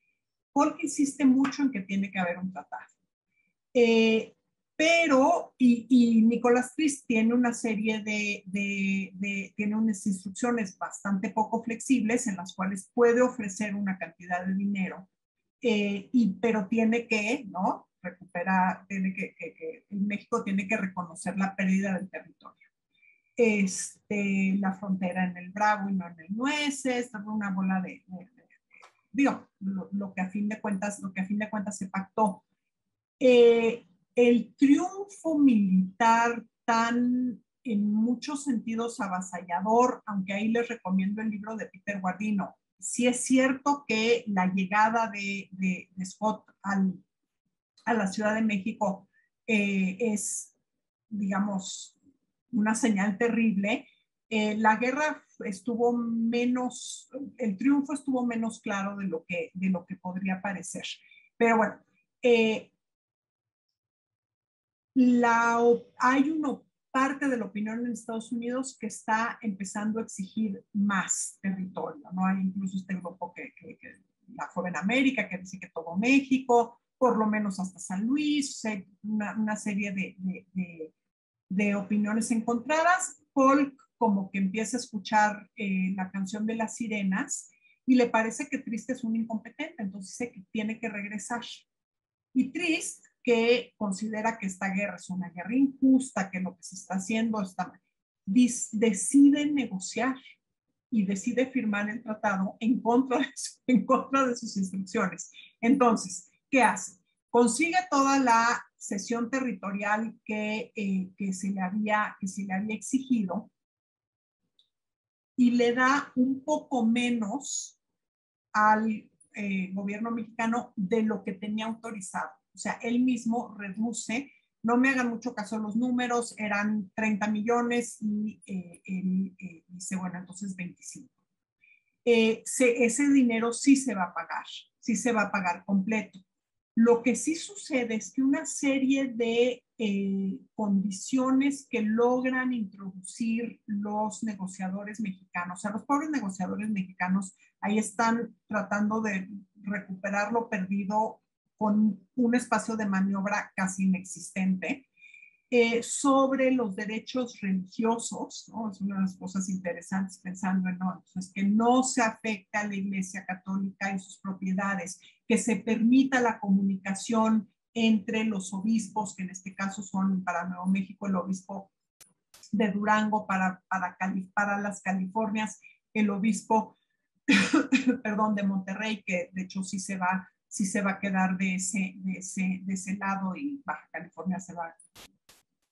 Polk insiste mucho en que tiene que haber un tratado. Pero, y Nicolás Trist tiene una serie tiene unas instrucciones bastante poco flexibles en las cuales puede ofrecer una cantidad de dinero, pero tiene que, ¿no? Recuperar, México tiene que reconocer la pérdida del territorio. La frontera en el Bravo y no en el Nueces, una bola digo, lo que a fin de cuentas se pactó. El triunfo militar tan, en muchos sentidos, avasallador, aunque ahí les recomiendo el libro de Peter Guardino. Sí es cierto que la llegada de Scott a la Ciudad de México es, digamos, una señal terrible. La guerra estuvo menos, el triunfo estuvo menos claro de lo que podría parecer. Pero bueno, hay una parte de la opinión en Estados Unidos que está empezando a exigir más territorio, ¿no? Hay incluso este grupo la Joven América, que dice que todo México, por lo menos hasta San Luis, o sea, una serie de opiniones encontradas. Polk como que empieza a escuchar la canción de las sirenas y le parece que Trist es un incompetente, entonces dice que tiene que regresar. Y Trist, que considera que esta guerra es una guerra injusta, que lo que se está haciendo decide negociar y decide firmar el tratado en contra de sus instrucciones. Entonces, ¿qué hace? Consigue toda la cesión territorial que se le había exigido, y le da un poco menos al gobierno mexicano de lo que tenía autorizado. O sea, él mismo reduce, no me hagan mucho caso los números, eran 30 millones y él dice, bueno, entonces 25. Ese dinero sí se va a pagar completo. Lo que sí sucede es que una serie de condiciones que logran introducir los negociadores mexicanos, o sea, los pobres negociadores mexicanos ahí están tratando de recuperar lo perdido con un espacio de maniobra casi inexistente. Sobre los derechos religiosos, ¿no? Es una de las cosas interesantes pensando en, ¿no? Entonces, que no se afecta a la Iglesia Católica y sus propiedades, que se permita la comunicación entre los obispos, que en este caso son para Nuevo México el obispo de Durango, para las Californias el obispo perdón, de Monterrey, que de hecho sí se va a quedar de ese lado, y Baja California se va a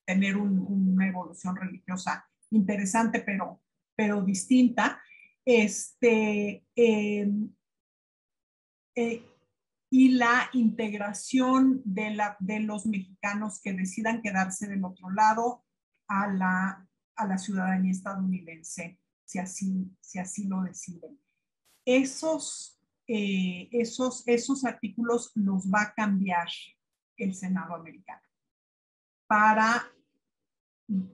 tener una evolución religiosa interesante, pero distinta. Y la integración de los mexicanos que decidan quedarse del otro lado a la ciudadanía estadounidense, si así lo deciden. Esos artículos los va a cambiar el Senado americano para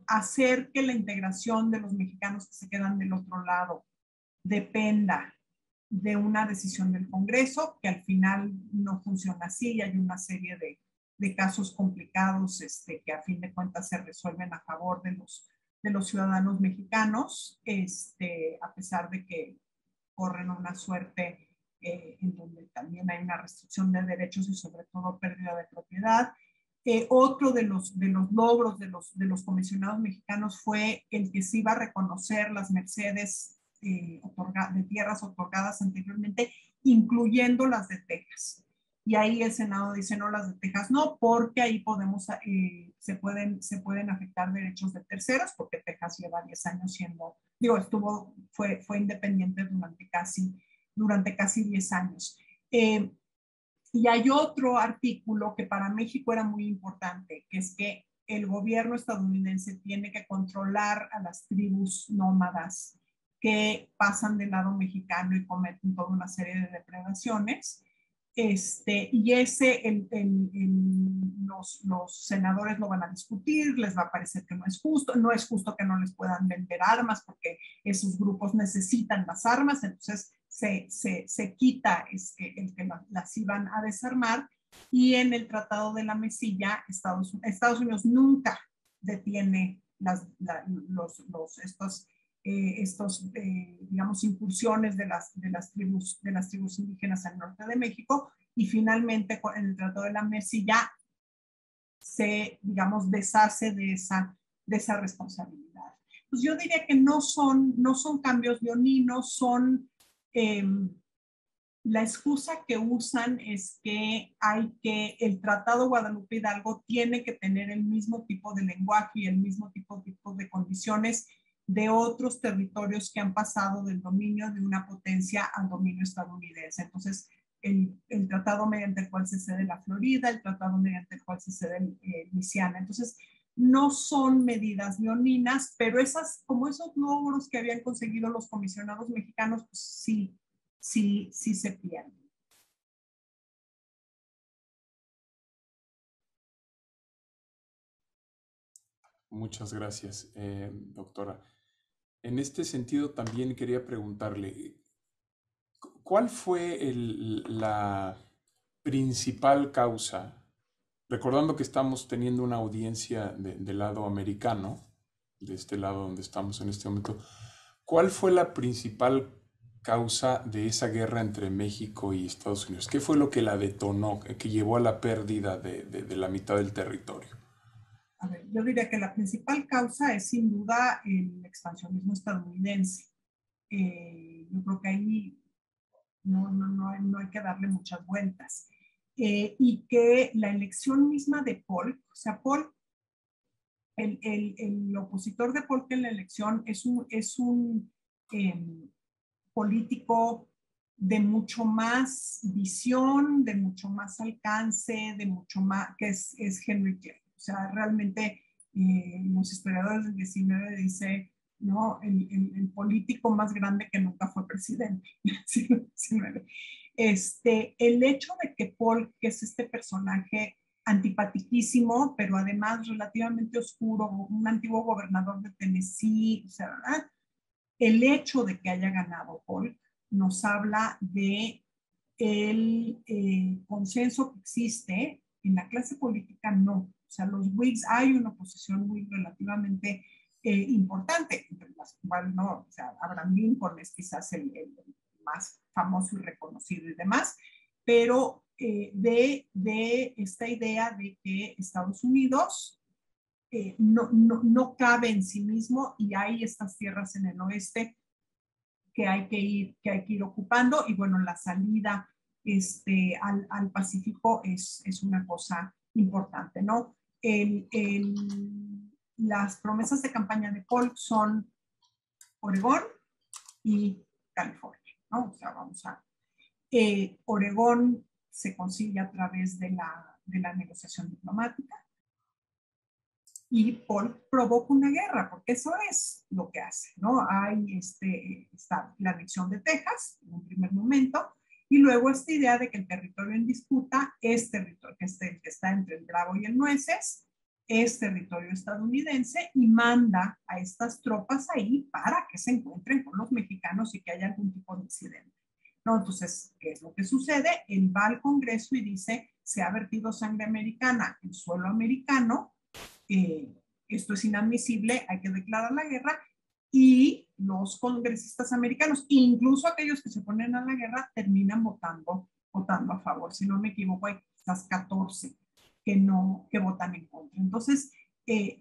hacer que la integración de los mexicanos que se quedan del otro lado dependa de una decisión del Congreso, que al final no funciona así, y hay una serie de casos complicados que a fin de cuentas se resuelven a favor de los ciudadanos mexicanos, a pesar de que corren una suerte en donde también hay una restricción de derechos y sobre todo pérdida de propiedad. Otro de los logros de los comisionados mexicanos fue el que se iba a reconocer las mercedes de tierras otorgadas anteriormente, incluyendo las de Texas. Y ahí el Senado dice, no, las de Texas no, porque ahí se pueden afectar derechos de terceros, porque Texas lleva 10 años fue independiente durante casi 10 años. Y hay otro artículo que para México era muy importante, que es que el gobierno estadounidense tiene que controlar a las tribus nómadas que pasan del lado mexicano y cometen toda una serie de depredaciones. Y los senadores lo van a discutir, les va a parecer que no es justo que no les puedan vender armas porque esos grupos necesitan las armas, entonces se quita el que las iban a desarmar, y en el Tratado de la Mesilla Estados Unidos nunca detiene digamos, incursiones de las tribus indígenas al norte de México, y finalmente en el Tratado de la Mesilla se, digamos, deshace de esa responsabilidad. Pues yo diría que no son cambios leoninos, son la excusa que usan es que el Tratado Guadalupe Hidalgo tiene que tener el mismo tipo de lenguaje y el mismo tipo de condiciones de otros territorios que han pasado del dominio de una potencia al dominio estadounidense. Entonces, el tratado mediante el cual se cede la Florida, el tratado mediante el cual se cede Luisiana. Entonces, no son medidas leoninas, pero como esos logros que habían conseguido los comisionados mexicanos, pues sí se pierden. Muchas gracias, doctora. En este sentido, también quería preguntarle, ¿cuál fue la principal causa? Recordando que estamos teniendo una audiencia del lado americano, de este lado donde estamos en este momento, ¿cuál fue la principal causa de esa guerra entre México y Estados Unidos? ¿Qué fue lo que la detonó, que llevó a la pérdida de la mitad del territorio? A ver, yo diría que la principal causa es sin duda el expansionismo estadounidense. Yo creo que ahí no hay que darle muchas vueltas. y que la elección misma de Polk, o sea, Polk, el opositor de Polk en la elección es un político de mucho más visión, de mucho más alcance, de mucho más, que es Henry Clay. O sea, realmente los historiadores del 19 dicen, ¿no? El político más grande que nunca fue presidente del siglo XIX. El hecho de que Polk, que es este personaje antipatiquísimo, pero además relativamente oscuro, un antiguo gobernador de Tennessee, o sea, ¿verdad? El hecho de que haya ganado Polk nos habla de el consenso que existe en la clase política, no. O sea, los Whigs, hay una oposición Whig relativamente importante, entre las cuales no, o sea, Abraham Lincoln es quizás el más famoso y reconocido y demás, pero de esta idea de que Estados Unidos no cabe en sí mismo y hay estas tierras en el oeste que hay que ir ocupando, y bueno, la salida al Pacífico es una cosa importante, ¿no? Las promesas de campaña de Polk son Oregón y California, ¿no? O sea, vamos a... Oregón se consigue a través de la negociación diplomática, y Polk provoca una guerra, porque eso es lo que hace, ¿no? Hay está la anexión de Texas en un primer momento, y luego esta idea de que el territorio en disputa es territorio, que está entre el Bravo y el Nueces, es territorio estadounidense, y manda a estas tropas ahí para que se encuentren con los mexicanos y que haya algún tipo de incidente. ¿No? Entonces, ¿qué es lo que sucede? Él va al Congreso y dice, se ha vertido sangre americana en suelo americano, esto es inadmisible, hay que declarar la guerra, y los congresistas americanos, incluso aquellos que se ponen a la guerra, terminan votando a favor. Si no me equivoco, hay quizás 14 que votan en contra. Entonces,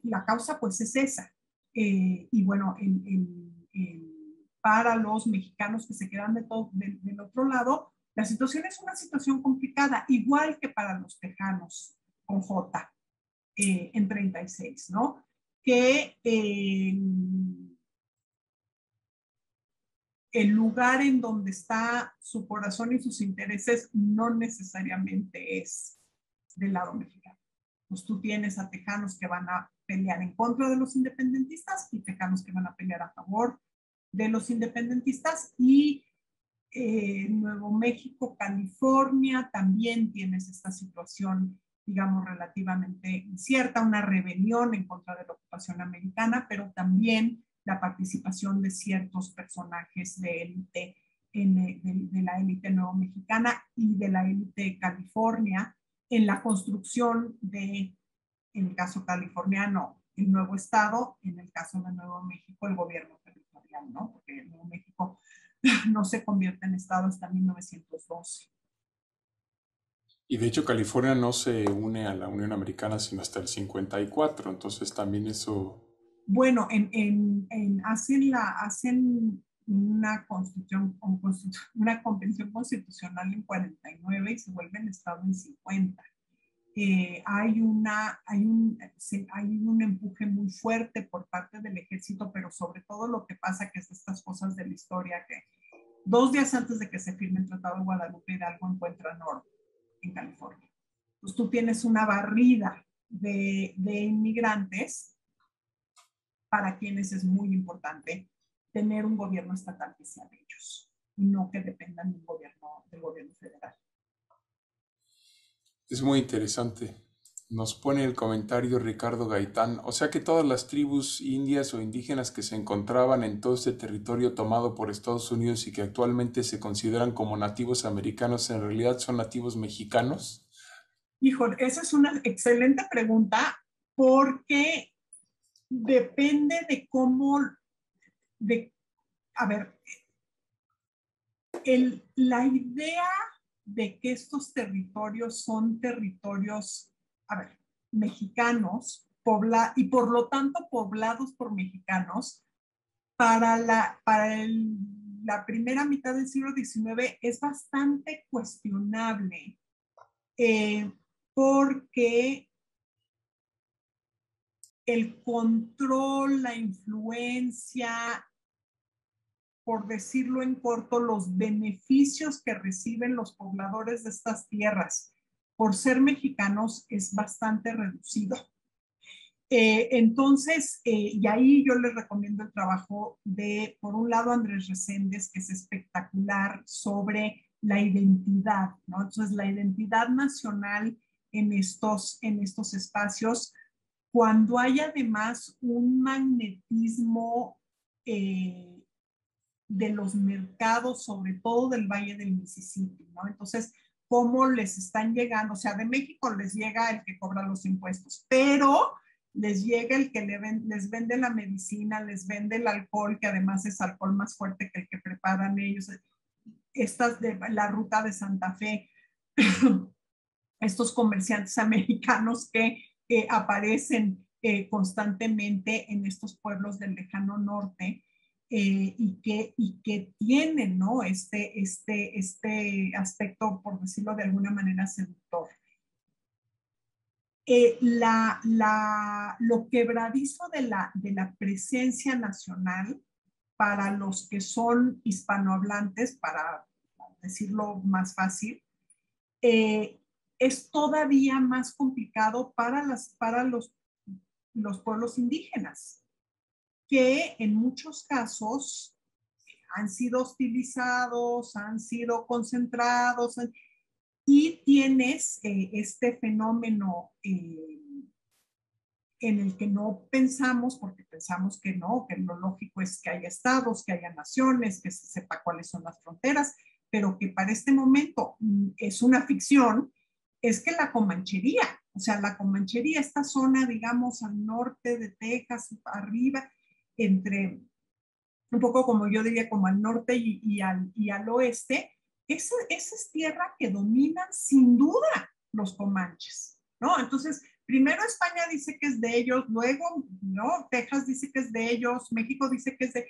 la causa pues es esa. Y bueno, para los mexicanos que se quedan del otro lado, la situación es una situación complicada, igual que para los tejanos con J. En 36, ¿no? Que el lugar en donde está su corazón y sus intereses no necesariamente es del lado mexicano. Pues tú tienes a tejanos que van a pelear en contra de los independentistas y tejanos que van a pelear a favor de los independentistas, y Nuevo México, California, también tienes esta situación, digamos, relativamente incierta, una rebelión en contra de la ocupación americana, pero también la participación de ciertos personajes de élite, de la élite nuevo mexicana y de la élite de California, en la construcción de, en el caso californiano, el nuevo estado, en el caso de Nuevo México, el gobierno territorial, ¿no? Porque Nuevo México no se convierte en estado hasta 1912. Y de hecho California no se une a la Unión Americana sino hasta el 54, entonces también eso... Bueno, hacen una convención constitucional en 49 y se vuelven estado en 50. Hay un empuje muy fuerte por parte del ejército, pero sobre todo lo que pasa que es estas cosas de la historia, que 2 días antes de que se firme el Tratado de Guadalupe, Hidalgo encuentra oro en California. Pues tú tienes una barrida de inmigrantes para quienes es muy importante tener un gobierno estatal que sea de ellos y no que dependan del gobierno federal. Es muy interesante. Nos pone el comentario Ricardo Gaitán. O sea que todas las tribus indias o indígenas que se encontraban en todo este territorio tomado por Estados Unidos y que actualmente se consideran como nativos americanos, en realidad son nativos mexicanos. Híjole, esa es una excelente pregunta, porque depende de cómo, a ver, la idea de que estos territorios son territorios, a ver, mexicanos, y por lo tanto poblados por mexicanos, para la primera mitad del siglo XIX es bastante cuestionable porque el control, la influencia, por decirlo en corto, los beneficios que reciben los pobladores de estas tierras por ser mexicanos es bastante reducido. Entonces, y ahí yo les recomiendo el trabajo de, por un lado, Andrés Reséndez, que es espectacular sobre la identidad, ¿no? Entonces, la identidad nacional en estos espacios, cuando hay además un magnetismo de los mercados, sobre todo del Valle del Mississippi, ¿no? Entonces, ¿cómo les están llegando? O sea, de México les llega el que cobra los impuestos, pero les llega el que les vende la medicina, les vende el alcohol, que además es alcohol más fuerte que el que preparan ellos. Estas de la ruta de Santa Fe, estos comerciantes americanos que aparecen constantemente en estos pueblos del lejano norte, y que tienen, ¿no? este aspecto, por decirlo de alguna manera, seductor. Lo quebradizo de la presencia nacional para los que son hispanohablantes, para decirlo más fácil, es todavía más complicado para los pueblos indígenas, que en muchos casos han sido hostilizados, han sido concentrados, y tienes este fenómeno en el que no pensamos, porque pensamos que no, que lo lógico es que haya estados, que haya naciones, que se sepa cuáles son las fronteras, pero que para este momento es una ficción, es que la Comanchería, o sea, la Comanchería, esta zona, digamos, al norte de Texas, arriba, entre, un poco como yo diría, como al norte y al oeste, esa es tierra que dominan sin duda los comanches, ¿no? Entonces, primero España dice que es de ellos, luego, ¿no? Texas dice que es de ellos, México dice que es de...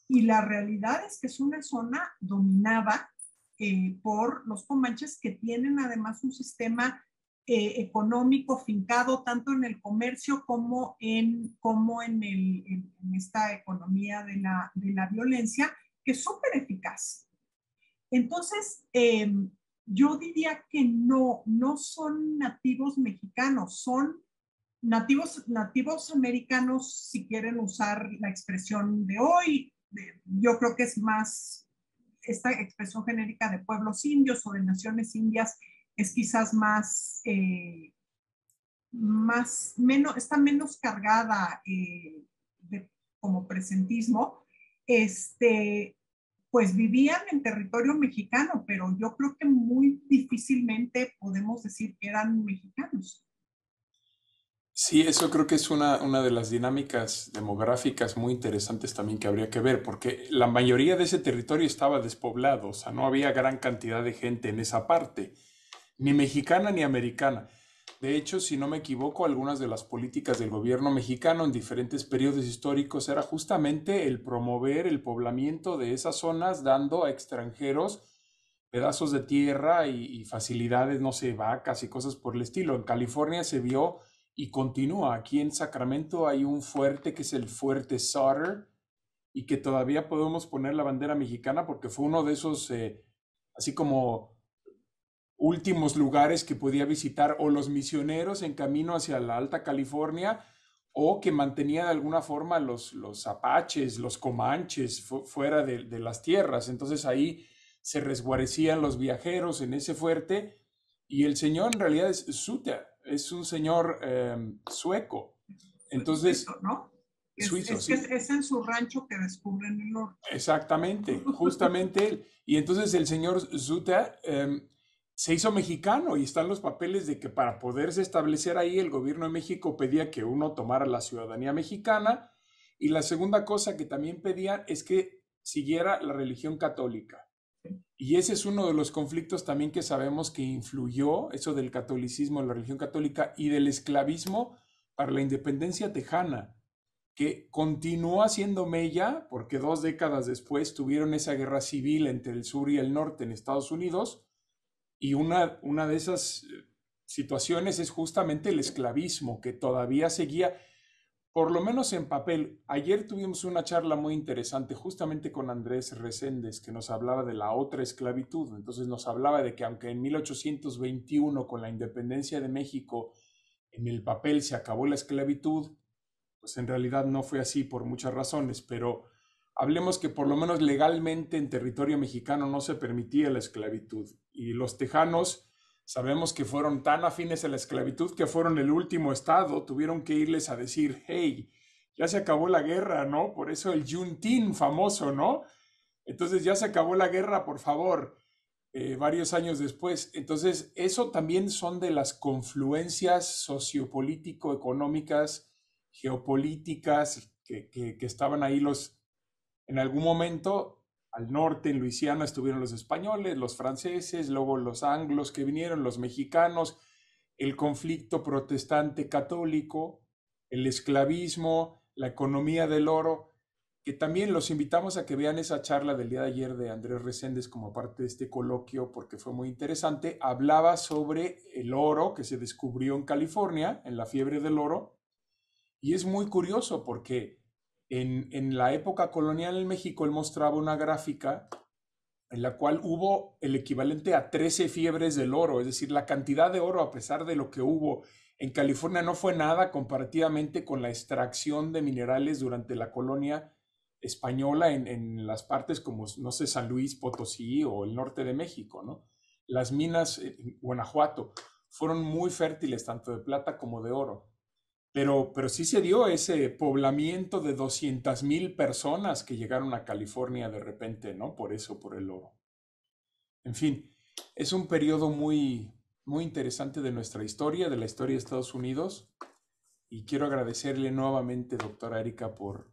Y la realidad es que es una zona dominada por los comanches, que tienen además un sistema económico fincado tanto en el comercio como en esta economía de la violencia, que es súper eficaz. Entonces, yo diría que no son nativos mexicanos, son nativos americanos, si quieren usar la expresión de hoy. Yo creo que es más esta expresión genérica de pueblos indios o de naciones indias, es quizás más, está menos cargada como presentismo. Pues vivían en territorio mexicano, pero yo creo que muy difícilmente podemos decir que eran mexicanos. Sí, eso creo que es una de las dinámicas demográficas muy interesantes también que habría que ver, porque la mayoría de ese territorio estaba despoblado, o sea, no había gran cantidad de gente en esa parte, ni mexicana ni americana. De hecho, si no me equivoco, algunas de las políticas del gobierno mexicano en diferentes periodos históricos era justamente el promover el poblamiento de esas zonas, dando a extranjeros pedazos de tierra y facilidades, no sé, vacas y cosas por el estilo. En California se vio y continúa. Aquí en Sacramento hay un fuerte que es el Fuerte Sutter, y que todavía podemos poner la bandera mexicana porque fue uno de esos, así como últimos lugares que podía visitar o los misioneros en camino hacia la Alta California, o que mantenía de alguna forma los apaches, los comanches fuera de las tierras. Entonces ahí se resguarecían los viajeros en ese fuerte, y el señor en realidad es Suter, es un señor sueco. Entonces, suizo, ¿no? Suizo, sí. Es en su rancho que descubren el oro. Exactamente, justamente él. Y entonces el señor Zuta se hizo mexicano, y están los papeles de que para poderse establecer ahí el gobierno de México pedía que uno tomara la ciudadanía mexicana, y la segunda cosa que también pedían es que siguiera la religión católica. Y ese es uno de los conflictos también que sabemos que influyó, eso del catolicismo, la religión católica y del esclavismo para la independencia tejana, que continúa siendo mella porque 2 décadas después tuvieron esa guerra civil entre el sur y el norte en Estados Unidos, y una de esas situaciones es justamente el esclavismo, que todavía seguía, por lo menos en papel. Ayer tuvimos una charla muy interesante justamente con Andrés Reséndez, que nos hablaba de la otra esclavitud. Entonces nos hablaba de que aunque en 1821, con la independencia de México, en el papel se acabó la esclavitud, pues en realidad no fue así por muchas razones, pero hablemos que por lo menos legalmente en territorio mexicano no se permitía la esclavitud. Y los tejanos sabemos que fueron tan afines a la esclavitud que fueron el último estado, tuvieron que irles a decir, hey, ya se acabó la guerra, ¿no? Por eso el Juneteenth famoso, ¿no? Entonces ya se acabó la guerra, por favor, varios años después. Entonces, eso también son de las confluencias sociopolítico-económicas, geopolíticas, que estaban ahí en algún momento. Al norte, en Luisiana, estuvieron los españoles, los franceses, luego los anglos que vinieron, los mexicanos, el conflicto protestante católico, el esclavismo, la economía del oro, que también los invitamos a que vean esa charla del día de ayer de Andrés Reséndez como parte de este coloquio, porque fue muy interesante. Hablaba sobre el oro que se descubrió en California, en la fiebre del oro, y es muy curioso porque en la época colonial en México él mostraba una gráfica en la cual hubo el equivalente a 13 fiebres del oro, es decir, la cantidad de oro, a pesar de lo que hubo en California, no fue nada comparativamente con la extracción de minerales durante la colonia española en las partes como, no sé, San Luis Potosí o el norte de México, ¿no? Las minas en Guanajuato fueron muy fértiles, tanto de plata como de oro. Pero sí se dio ese poblamiento de 200,000 personas que llegaron a California de repente, ¿no? Por eso, por el oro. En fin, es un periodo muy, muy interesante de nuestra historia, de la historia de Estados Unidos. Y quiero agradecerle nuevamente, doctora Erika, por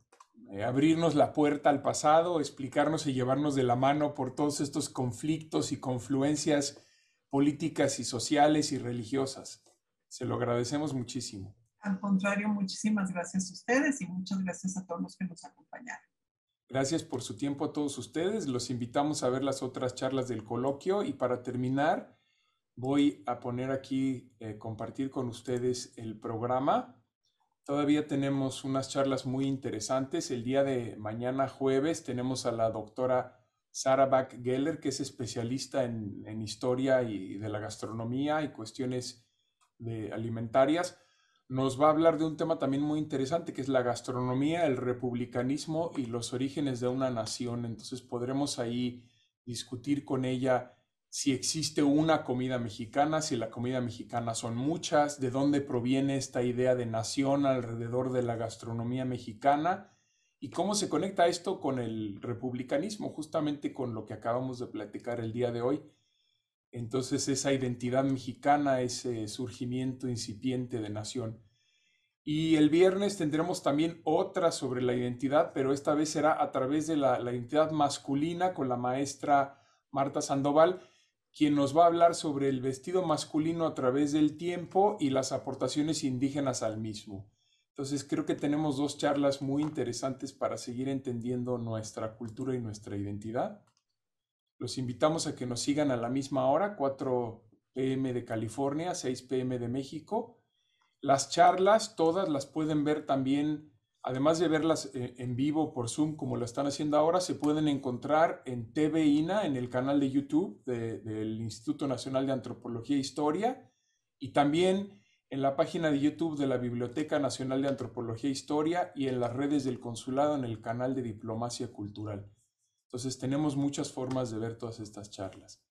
abrirnos la puerta al pasado, explicarnos y llevarnos de la mano por todos estos conflictos y confluencias políticas y sociales y religiosas. Se lo agradecemos muchísimo. Al contrario, muchísimas gracias a ustedes y muchas gracias a todos los que nos acompañaron. Gracias por su tiempo a todos ustedes. Los invitamos a ver las otras charlas del coloquio y para terminar voy a poner aquí, compartir con ustedes el programa. Todavía tenemos unas charlas muy interesantes. El día de mañana jueves tenemos a la doctora Sarah Bach-Geller, que es especialista en historia y de la gastronomía y cuestiones alimentarias. Nos va a hablar de un tema también muy interesante, que es la gastronomía, el republicanismo y los orígenes de una nación. Entonces podremos ahí discutir con ella si existe una comida mexicana, si la comida mexicana son muchas, de dónde proviene esta idea de nación alrededor de la gastronomía mexicana y cómo se conecta esto con el republicanismo, justamente con lo que acabamos de platicar el día de hoy. Entonces esa identidad mexicana, ese surgimiento incipiente de nación. Y el viernes tendremos también otra sobre la identidad, pero esta vez será a través de la identidad masculina con la maestra Marta Sandoval, quien nos va a hablar sobre el vestido masculino a través del tiempo y las aportaciones indígenas al mismo. Entonces creo que tenemos dos charlas muy interesantes para seguir entendiendo nuestra cultura y nuestra identidad. Los invitamos a que nos sigan a la misma hora, 4 p.m. de California, 6 p.m. de México. Las charlas todas las pueden ver también, además de verlas en vivo por Zoom como lo están haciendo ahora, se pueden encontrar en TV INA, en el canal de YouTube del Instituto Nacional de Antropología e Historia, y también en la página de YouTube de la Biblioteca Nacional de Antropología e Historia y en las redes del consulado en el canal de Diplomacia Cultural. Entonces tenemos muchas formas de ver todas estas charlas.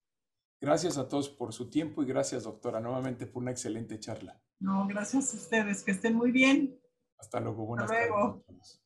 Gracias a todos por su tiempo y gracias, doctora, nuevamente por una excelente charla. No, gracias a ustedes, que estén muy bien. Hasta luego, buenas Hasta luego. tardes a todos.